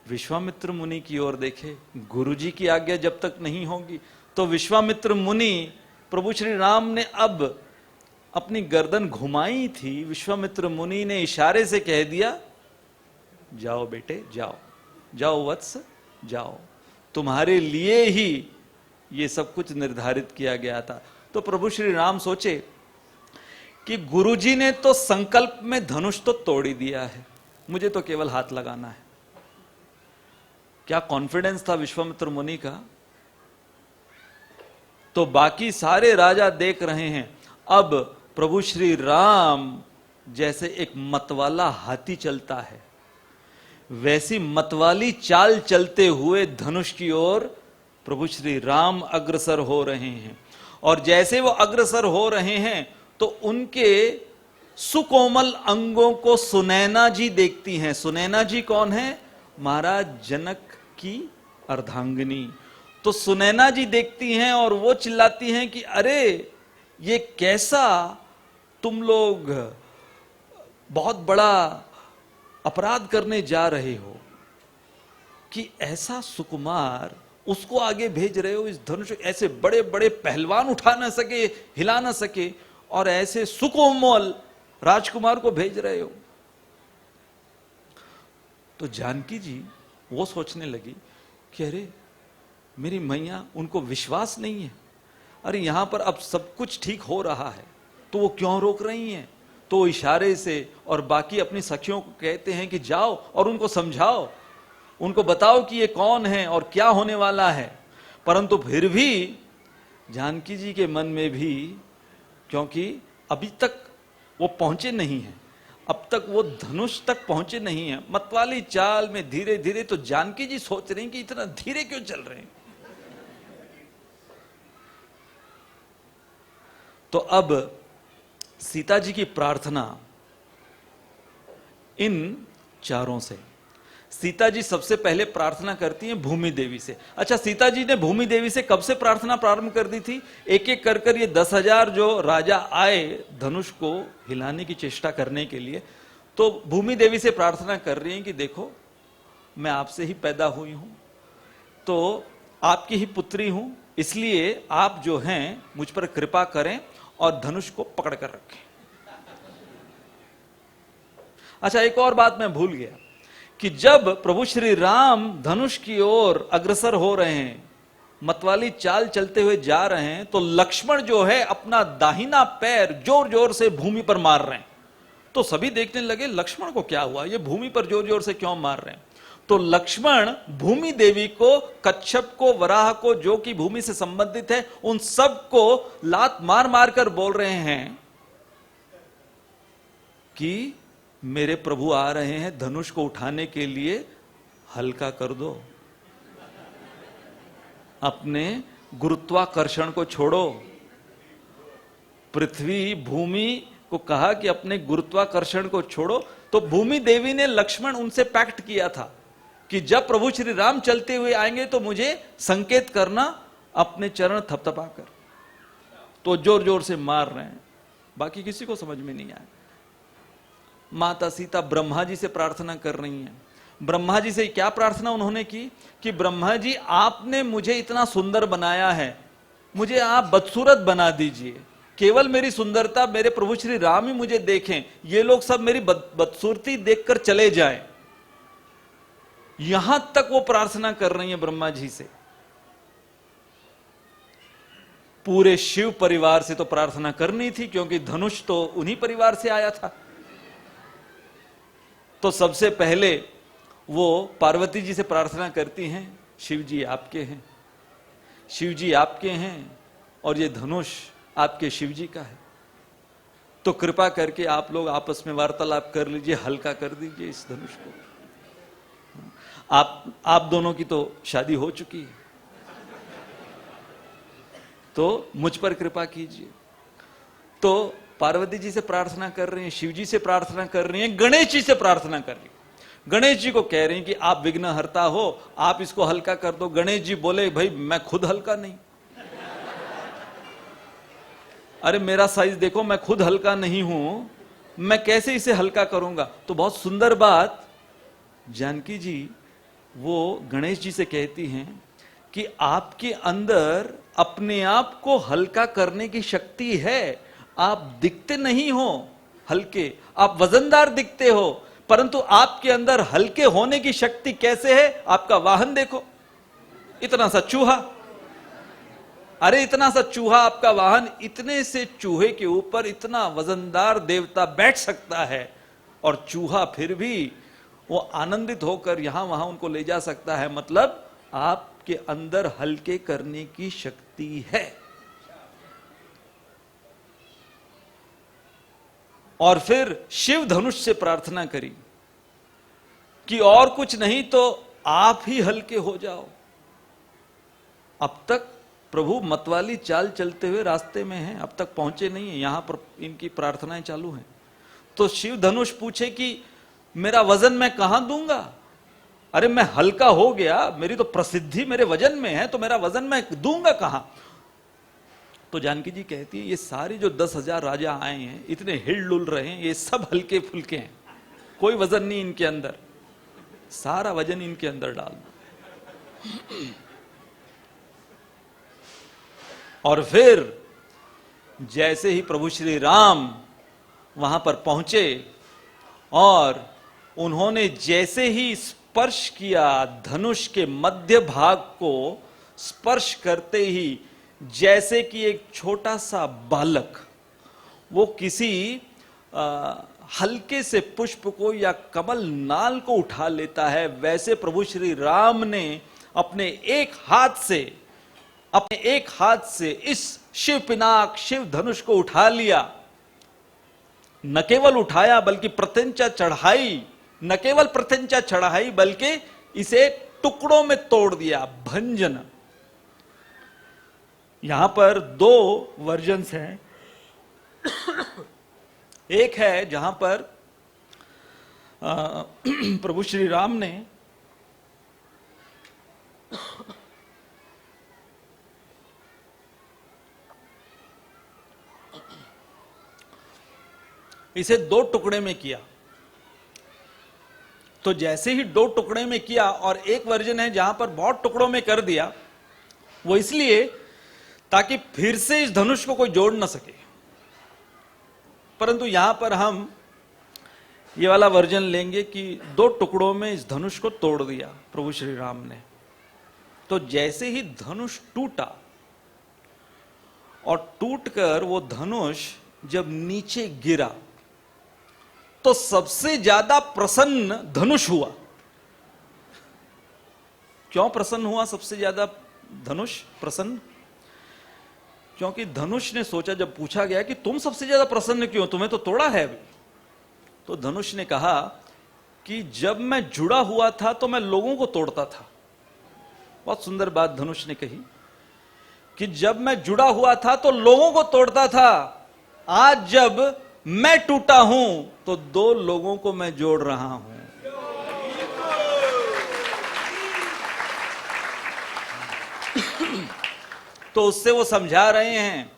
विश्वामित्र मुनि की ओर देखे। गुरुजी की आज्ञा जब तक नहीं होगी तो विश्वामित्र मुनि, प्रभु श्री राम ने अब अपनी गर्दन घुमाई थी, विश्वामित्र मुनि ने इशारे से कह दिया, जाओ बेटे जाओ, जाओ वत्स जाओ, तुम्हारे लिए ही ये सब कुछ निर्धारित किया गया था। तो प्रभु श्री राम सोचे कि गुरुजी ने तो संकल्प में धनुष तो तोड़ ही दिया है, मुझे तो केवल हाथ लगाना है। क्या कॉन्फिडेंस था विश्वामित्र मुनि का। तो बाकी सारे राजा देख रहे हैं, अब प्रभु श्री राम जैसे एक मतवाला हाथी चलता है, वैसी मतवाली चाल चलते हुए धनुष की ओर प्रभु श्री राम अग्रसर हो रहे हैं। और जैसे वो अग्रसर हो रहे हैं तो उनके सुकोमल अंगों को सुनैना जी देखती हैं। सुनैना जी कौन है? महाराज जनक की अर्धांगिनी। तो सुनैना जी देखती हैं और वो चिल्लाती हैं कि अरे ये कैसा तुम लोग बहुत बड़ा अपराध करने जा रहे हो कि ऐसा सुकुमार उसको आगे भेज रहे हो। इस धनुष ऐसे बड़े बड़े पहलवान उठा ना सके, हिला ना सके, और ऐसे सुकोमल राजकुमार को भेज रहे हो। तो जानकी जी वो सोचने लगी कि अरे मेरी मैया, उनको विश्वास नहीं है। अरे यहां पर अब सब कुछ ठीक हो रहा है तो वो क्यों रोक रही हैं। तो इशारे से और बाकी अपनी सखियों को कहते हैं कि जाओ और उनको समझाओ, उनको बताओ कि ये कौन है और क्या होने वाला है। परंतु फिर भी जानकी जी के मन में भी, क्योंकि अभी तक वो पहुंचे नहीं हैं, अब तक वो धनुष तक पहुंचे नहीं हैं, मतवाली चाल में धीरे धीरे, तो जानकी जी सोच रही कि इतना धीरे क्यों चल रहे हैं। तो अब सीता जी की प्रार्थना इन चारों से, सीता जी सबसे पहले प्रार्थना करती हैं भूमि देवी से। अच्छा, सीता जी ने भूमि देवी से कब से प्रार्थना प्रारंभ कर दी थी? एक एक कर कर ये 10,000 जो राजा आए धनुष को हिलाने की चेष्टा करने के लिए, तो भूमि देवी से प्रार्थना कर रही हैं कि देखो मैं आपसे ही पैदा हुई हूं, तो आपकी ही पुत्री हूं, इसलिए आप जो हैं मुझ पर कृपा करें और धनुष को पकड़ कर रखें। अच्छा, एक और बात मैं भूल गया कि जब प्रभु श्री राम धनुष की ओर अग्रसर हो रहे हैं, मतवाली चाल चलते हुए जा रहे हैं, तो लक्ष्मण जो है अपना दाहिना पैर जोर जोर से भूमि पर मार रहे हैं। तो सभी देखने लगे लक्ष्मण को क्या हुआ, ये भूमि पर जोर जोर से क्यों मार रहे हैं। तो लक्ष्मण भूमि देवी को, कच्छप को, वराह को, जो कि भूमि से संबंधित है, उन सब को लात मार मार कर बोल रहे हैं कि मेरे प्रभु आ रहे हैं धनुष को उठाने के लिए, हल्का कर दो, अपने गुरुत्वाकर्षण को छोड़ो। पृथ्वी भूमि को कहा कि अपने गुरुत्वाकर्षण को छोड़ो। तो भूमि देवी ने, लक्ष्मण उनसे पैक्ट किया था कि जब प्रभु श्री राम चलते हुए आएंगे तो मुझे संकेत करना अपने चरण थपथपाकर। तो जोर जोर से मार रहे हैं, बाकी किसी को समझ में नहीं आया। माता सीता ब्रह्मा जी से प्रार्थना कर रही हैं। ब्रह्मा जी से क्या प्रार्थना उन्होंने की कि ब्रह्मा जी आपने मुझे इतना सुंदर बनाया है, मुझे आप बदसूरत बना दीजिए, केवल मेरी सुंदरता मेरे प्रभु श्री राम ही मुझे देखें, ये लोग सब मेरी बदसूरती देखकर चले जाएं। यहां तक वो प्रार्थना कर रही हैं ब्रह्मा जी से। पूरे शिव परिवार से तो प्रार्थना करनी थी, क्योंकि धनुष तो उन्हीं परिवार से आया था। तो सबसे पहले वो पार्वती जी से प्रार्थना करती हैं, शिव जी आपके हैं। शिव जी आपके हैं और ये धनुष आपके शिव जी का है, तो कृपा करके आप लोग आपस में वार्तालाप कर लीजिए, हल्का कर दीजिए इस धनुष को। आप दोनों की तो शादी हो चुकी है, तो मुझ पर कृपा कीजिए। तो पार्वती जी से प्रार्थना कर रही हैं, शिव जी से प्रार्थना कर रही हैं, गणेश जी से प्रार्थना कर रही हैं। गणेश जी को कह रही हैं कि आप विघ्नहर्ता हो, आप इसको हल्का कर दो। गणेश जी बोले, भाई मैं खुद हल्का नहीं, अरे मेरा साइज देखो, मैं खुद हल्का नहीं हूं, मैं कैसे इसे हल्का करूंगा। तो बहुत सुंदर बात जानकी जी वो गणेश जी से कहती हैं कि आपके अंदर अपने आप को हल्का करने की शक्ति है। आप दिखते नहीं हो हल्के, आप वजनदार दिखते हो, परंतु आपके अंदर हल्के होने की शक्ति कैसे है? आपका वाहन देखो, इतना सा चूहा, अरे इतना सा चूहा आपका वाहन, इतने से चूहे के ऊपर इतना वजनदार देवता बैठ सकता है, और चूहा फिर भी वो आनंदित होकर यहां वहां उनको ले जा सकता है। मतलब आपके अंदर हल्के करने की शक्ति है। और फिर शिव धनुष से प्रार्थना करी कि और कुछ नहीं तो आप ही हल्के हो जाओ। अब तक प्रभु मतवाली चाल चलते हुए रास्ते में हैं, अब तक पहुंचे नहीं है, यहां पर इनकी प्रार्थनाएं चालू हैं। तो शिव धनुष पूछे कि मेरा वजन मैं कहां दूंगा? अरे मैं हल्का हो गया, मेरी तो प्रसिद्धि मेरे वजन में है, तो मेरा वजन मैं दूंगा कहां? तो जानकी जी कहती है, ये सारे जो 10,000 राजा आए हैं, इतने हिलडुल रहे हैं, ये सब हल्के फुल्के हैं, कोई वजन नहीं इनके अंदर, सारा वजन इनके अंदर डाल दो। और फिर जैसे ही प्रभु श्री राम वहां पर पहुंचे और उन्होंने जैसे ही स्पर्श किया, धनुष के मध्य भाग को स्पर्श करते ही जैसे कि एक छोटा सा बालक वो किसी हल्के से पुष्प को या कमल नाल को उठा लेता है, वैसे प्रभु श्री राम ने अपने एक हाथ से इस शिव पिनाक शिव धनुष को उठा लिया। न केवल उठाया बल्कि प्रत्यंचा चढ़ाई, न केवल प्रत्यंचा चढ़ाई बल्कि इसे टुकड़ों में तोड़ दिया, भंजन। यहां पर 2 वर्जन्स हैं। एक है जहां पर प्रभु श्री राम ने इसे 2 टुकड़े में किया। तो जैसे ही 2 टुकड़े में किया, और एक वर्जन है जहां पर बहुत टुकड़ों में कर दिया, वो इसलिए ताकि फिर से इस धनुष को कोई जोड़ ना सके। परंतु यहां पर हम ये वाला वर्जन लेंगे कि 2 टुकड़ों में इस धनुष को तोड़ दिया प्रभु श्री राम ने। तो जैसे ही धनुष टूटा और टूटकर वो धनुष जब नीचे गिरा, तो सबसे ज्यादा प्रसन्न धनुष हुआ। क्यों प्रसन्न हुआ सबसे ज्यादा धनुष प्रसन्न? क्योंकि धनुष ने सोचा, जब पूछा गया कि तुम सबसे ज्यादा प्रसन्न क्यों, तुम्हें तो तोड़ा है अभी, तो धनुष ने कहा कि जब मैं जुड़ा हुआ था तो मैं लोगों को तोड़ता था। बहुत सुंदर बात धनुष ने कही कि जब मैं जुड़ा हुआ था तो लोगों को तोड़ता था, आज जब मैं टूटा हूं तो 2 लोगों को मैं जोड़ रहा हूं। तो उससे वो समझा रहे हैं,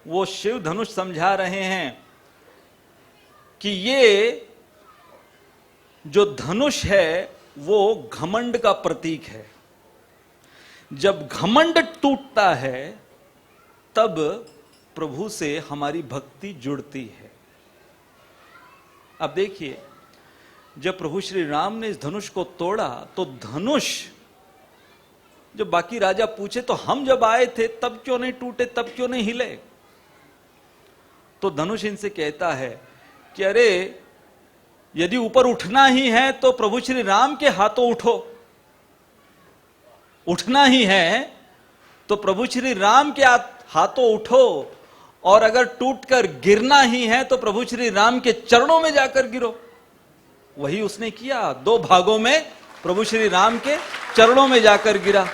वो शिव धनुष समझा रहे हैं कि ये जो धनुष है वो घमंड का प्रतीक है। जब घमंड टूटता है तब प्रभु से हमारी भक्ति जुड़ती है। अब देखिए, जब प्रभु श्री राम ने इस धनुष को तोड़ा तो धनुष, जब बाकी राजा पूछे तो हम जब आए थे तब क्यों नहीं टूटे, तब क्यों नहीं हिले, तो धनुष इनसे कहता है कि अरे यदि ऊपर उठना ही है तो प्रभु श्री राम के हाथों उठो, उठना ही है तो प्रभु श्री राम के हाथों उठो, और अगर टूटकर गिरना ही है तो प्रभु श्री राम के चरणों में जाकर गिरो। वही उसने किया, 2 भागों में प्रभु श्री राम के चरणों में जाकर गिरा।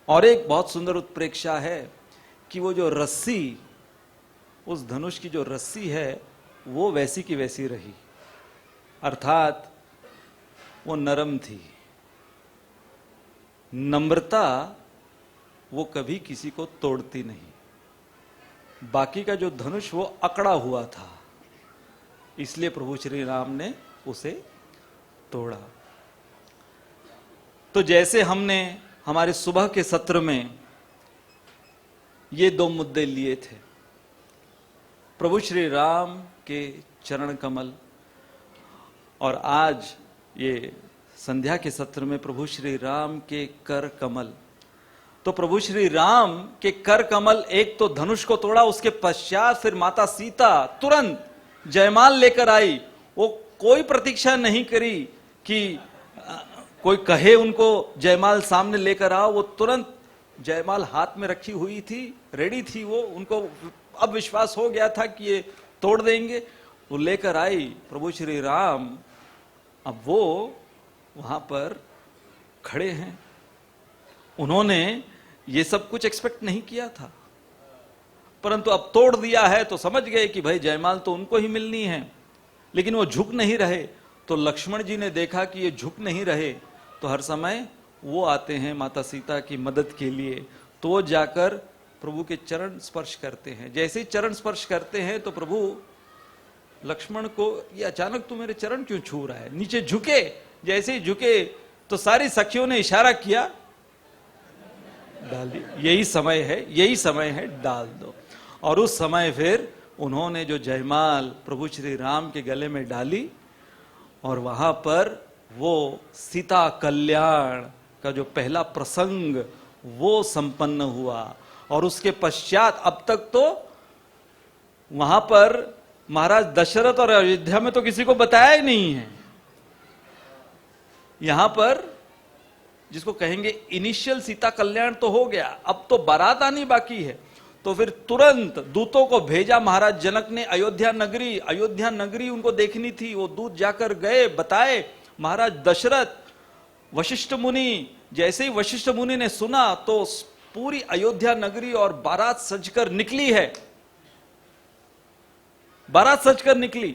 और एक बहुत सुंदर उत्प्रेक्षा है कि वो जो रस्सी, उस धनुष की जो रस्सी है वो वैसी की वैसी रही, अर्थात वो नरम थी। नम्रता वो कभी किसी को तोड़ती नहीं। बाकी का जो धनुष वो अकड़ा हुआ था, इसलिए प्रभु श्री राम ने उसे तोड़ा। तो जैसे हमने हमारे सुबह के सत्र में ये 2 मुद्दे लिए थे, प्रभु श्री राम के चरण कमल, और आज ये संध्या के सत्र में प्रभु श्री राम के कर कमल। तो प्रभु श्री राम के कर कमल, एक तो धनुष को तोड़ा, उसके पश्चात फिर माता सीता तुरंत जयमाल लेकर आई। वो कोई प्रतीक्षा नहीं करी कि कोई कहे उनको जयमाल सामने लेकर आओ, वो तुरंत जयमाल हाथ में रखी हुई थी, रेडी थी वो। उनको अब विश्वास हो गया था कि ये तोड़ देंगे, वो लेकर आई प्रभु श्री राम। अब वो वहां पर खड़े हैं, उन्होंने ये सब कुछ एक्सपेक्ट नहीं किया था, परंतु अब तोड़ दिया है तो समझ गए कि भाई जयमाल तो उनको ही मिलनी है। लेकिन वो झुक नहीं रहे। तो लक्ष्मण जी ने देखा कि ये झुक नहीं रहे, तो हर समय वो आते हैं माता सीता की मदद के लिए। तो वो जाकर प्रभु के चरण स्पर्श करते हैं। जैसे ही चरण स्पर्श करते हैं तो प्रभु लक्ष्मण को, ये अचानक तू मेरे चरण क्यों छू रहा है? नीचे झुके। जैसे ही झुके तो सारी सखियों ने इशारा किया, डाल दी, यही समय है, यही समय है, डाल दो। और उस समय फिर उन्होंने जो जयमाल प्रभु श्री राम के गले में डाली, और वहां पर वो सीता कल्याण का जो पहला प्रसंग वो संपन्न हुआ। और उसके पश्चात अब तक तो वहां पर महाराज दशरथ और अयोध्या में तो किसी को बताया ही नहीं है। यहां पर जिसको कहेंगे इनिशियल सीता कल्याण तो हो गया, अब तो बारात आनी बाकी है। तो फिर तुरंत दूतों को भेजा महाराज जनक ने अयोध्या नगरी उनको देखनी थी। वो दूत जाकर गए, बताए महाराज दशरथ, वशिष्ठ मुनि। जैसे ही वशिष्ठ मुनि ने सुना तो पूरी अयोध्या नगरी और बारात सजकर निकली है, बारात सजकर निकली।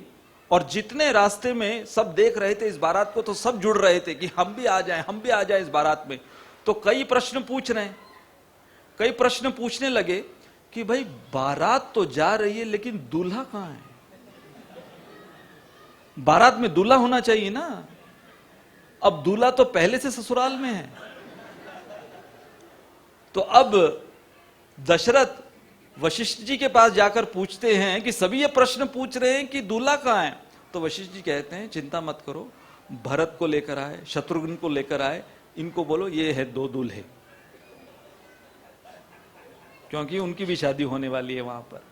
और जितने रास्ते में सब देख रहे थे इस बारात को, तो सब जुड़ रहे थे कि हम भी आ जाएं, हम भी आ जाएं इस बारात में। तो कई प्रश्न पूछ रहे हैं, कई प्रश्न पूछने लगे कि भाई बारात तो जा रही है लेकिन दूल्हा कहां है? बारात में दूल्हा होना चाहिए ना। अब दूल्हा तो पहले से ससुराल में है। तो अब दशरथ वशिष्ठ जी के पास जाकर पूछते हैं कि सभी ये प्रश्न पूछ रहे हैं कि दूल्हा कहां है। तो वशिष्ठ जी कहते हैं चिंता मत करो, भरत को लेकर आए, शत्रुघ्न को लेकर आए, इनको बोलो ये है 2 दूल्हे, क्योंकि उनकी भी शादी होने वाली है वहां पर।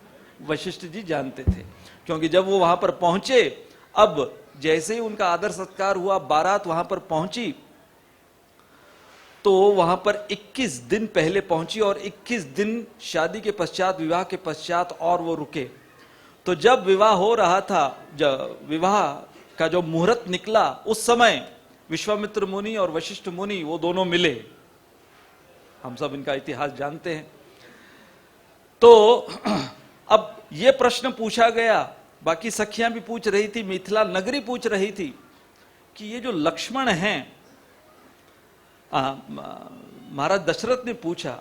वशिष्ठ जी जानते थे, क्योंकि जब वो वहां पर पहुंचे, अब जैसे ही उनका आदर सत्कार हुआ, बारात वहां पर पहुंची, तो वहां पर 21 दिन पहले पहुंची और 21 दिन शादी के पश्चात, विवाह के पश्चात और वो रुके। तो जब विवाह हो रहा था, जब विवाह का जो मुहूर्त निकला, उस समय विश्वामित्र मुनि और वशिष्ठ मुनि वो दोनों मिले। हम सब इनका इतिहास जानते हैं। तो अब ये प्रश्न पूछा गया, बाकी सखियां भी पूछ रही थी, मिथिला नगरी पूछ रही थी कि ये जो लक्ष्मण हैं, महाराज दशरथ ने पूछा,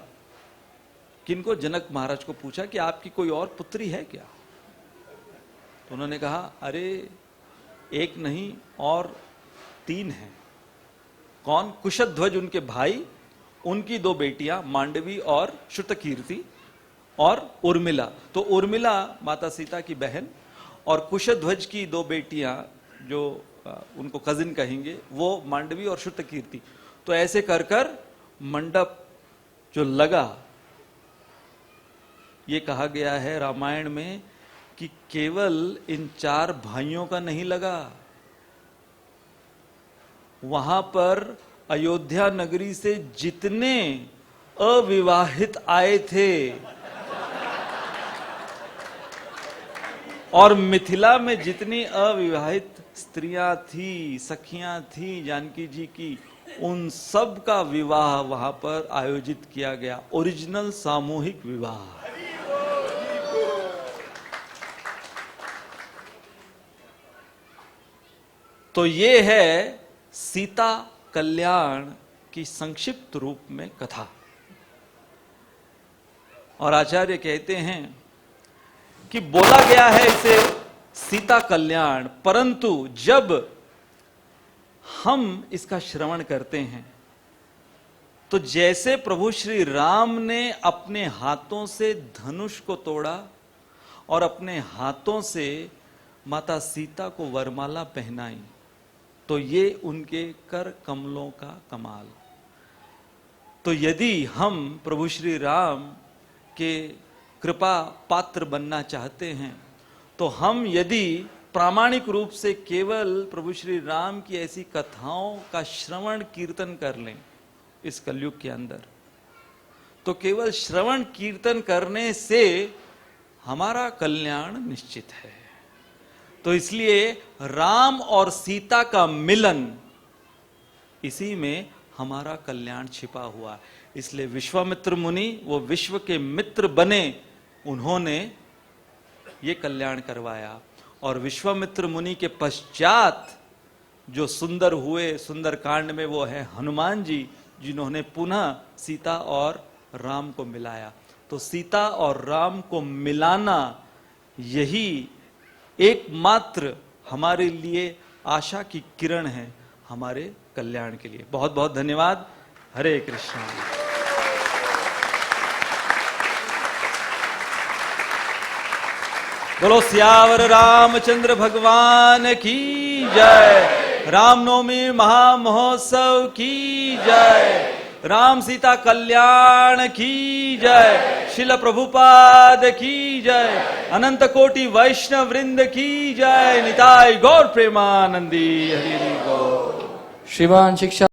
किनको? जनक महाराज को पूछा कि आपकी कोई और पुत्री है क्या? तो उन्होंने कहा अरे एक नहीं और 3 हैं। कौन? कुशध्वज उनके भाई, उनकी 2 बेटियां मांडवी और श्रुतकीर्ति, और उर्मिला। तो उर्मिला माता सीता की बहन, और कुशध्वज की 2 बेटियां जो उनको कजिन कहेंगे, वो मांडवी और श्रुतकीर्ति। तो ऐसे कर कर मंडप जो लगा, ये कहा गया है रामायण में कि केवल इन 4 भाइयों का नहीं लगा, वहां पर अयोध्या नगरी से जितने अविवाहित आए थे और मिथिला में जितनी अविवाहित स्त्रियां थी, सखियां थी जानकी जी की, उन सब का विवाह वहां पर आयोजित किया गया। ओरिजिनल सामूहिक विवाह। तो ये है सीता कल्याण की संक्षिप्त रूप में कथा। और आचार्य कहते हैं कि बोला गया है इसे सीता कल्याण, परंतु जब हम इसका श्रवण करते हैं तो जैसे प्रभु श्री राम ने अपने हाथों से धनुष को तोड़ा और अपने हाथों से माता सीता को वरमाला पहनाई, तो ये उनके कर कमलों का कमाल। तो यदि हम प्रभु श्री राम के कृपा पात्र बनना चाहते हैं, तो हम यदि प्रामाणिक रूप से केवल प्रभु श्री राम की ऐसी कथाओं का श्रवण कीर्तन कर लें इस कलयुग के अंदर, तो केवल श्रवण कीर्तन करने से हमारा कल्याण निश्चित है। तो इसलिए राम और सीता का मिलन, इसी में हमारा कल्याण छिपा हुआ। इसलिए विश्वामित्र मुनि वो विश्व के मित्र बने, उन्होंने ये कल्याण करवाया। और विश्वामित्र मुनि के पश्चात जो सुंदर हुए, सुंदर कांड में वो है हनुमान जी, जिन्होंने पुनः सीता और राम को मिलाया। तो सीता और राम को मिलाना यही एकमात्र हमारे लिए आशा की किरण है, हमारे कल्याण के लिए। बहुत बहुत धन्यवाद। हरे कृष्ण। बोलो सियावर रामचंद्र भगवान की जय। रामनवमी महामहोत्सव की जय। राम सीता कल्याण की जय। शिल प्रभुपाद की जय। अनंत कोटि वैष्णव वृंद की जय। निताय गौर प्रेमानंदी। हरि हरि गौर। श्रीमान शिक्षा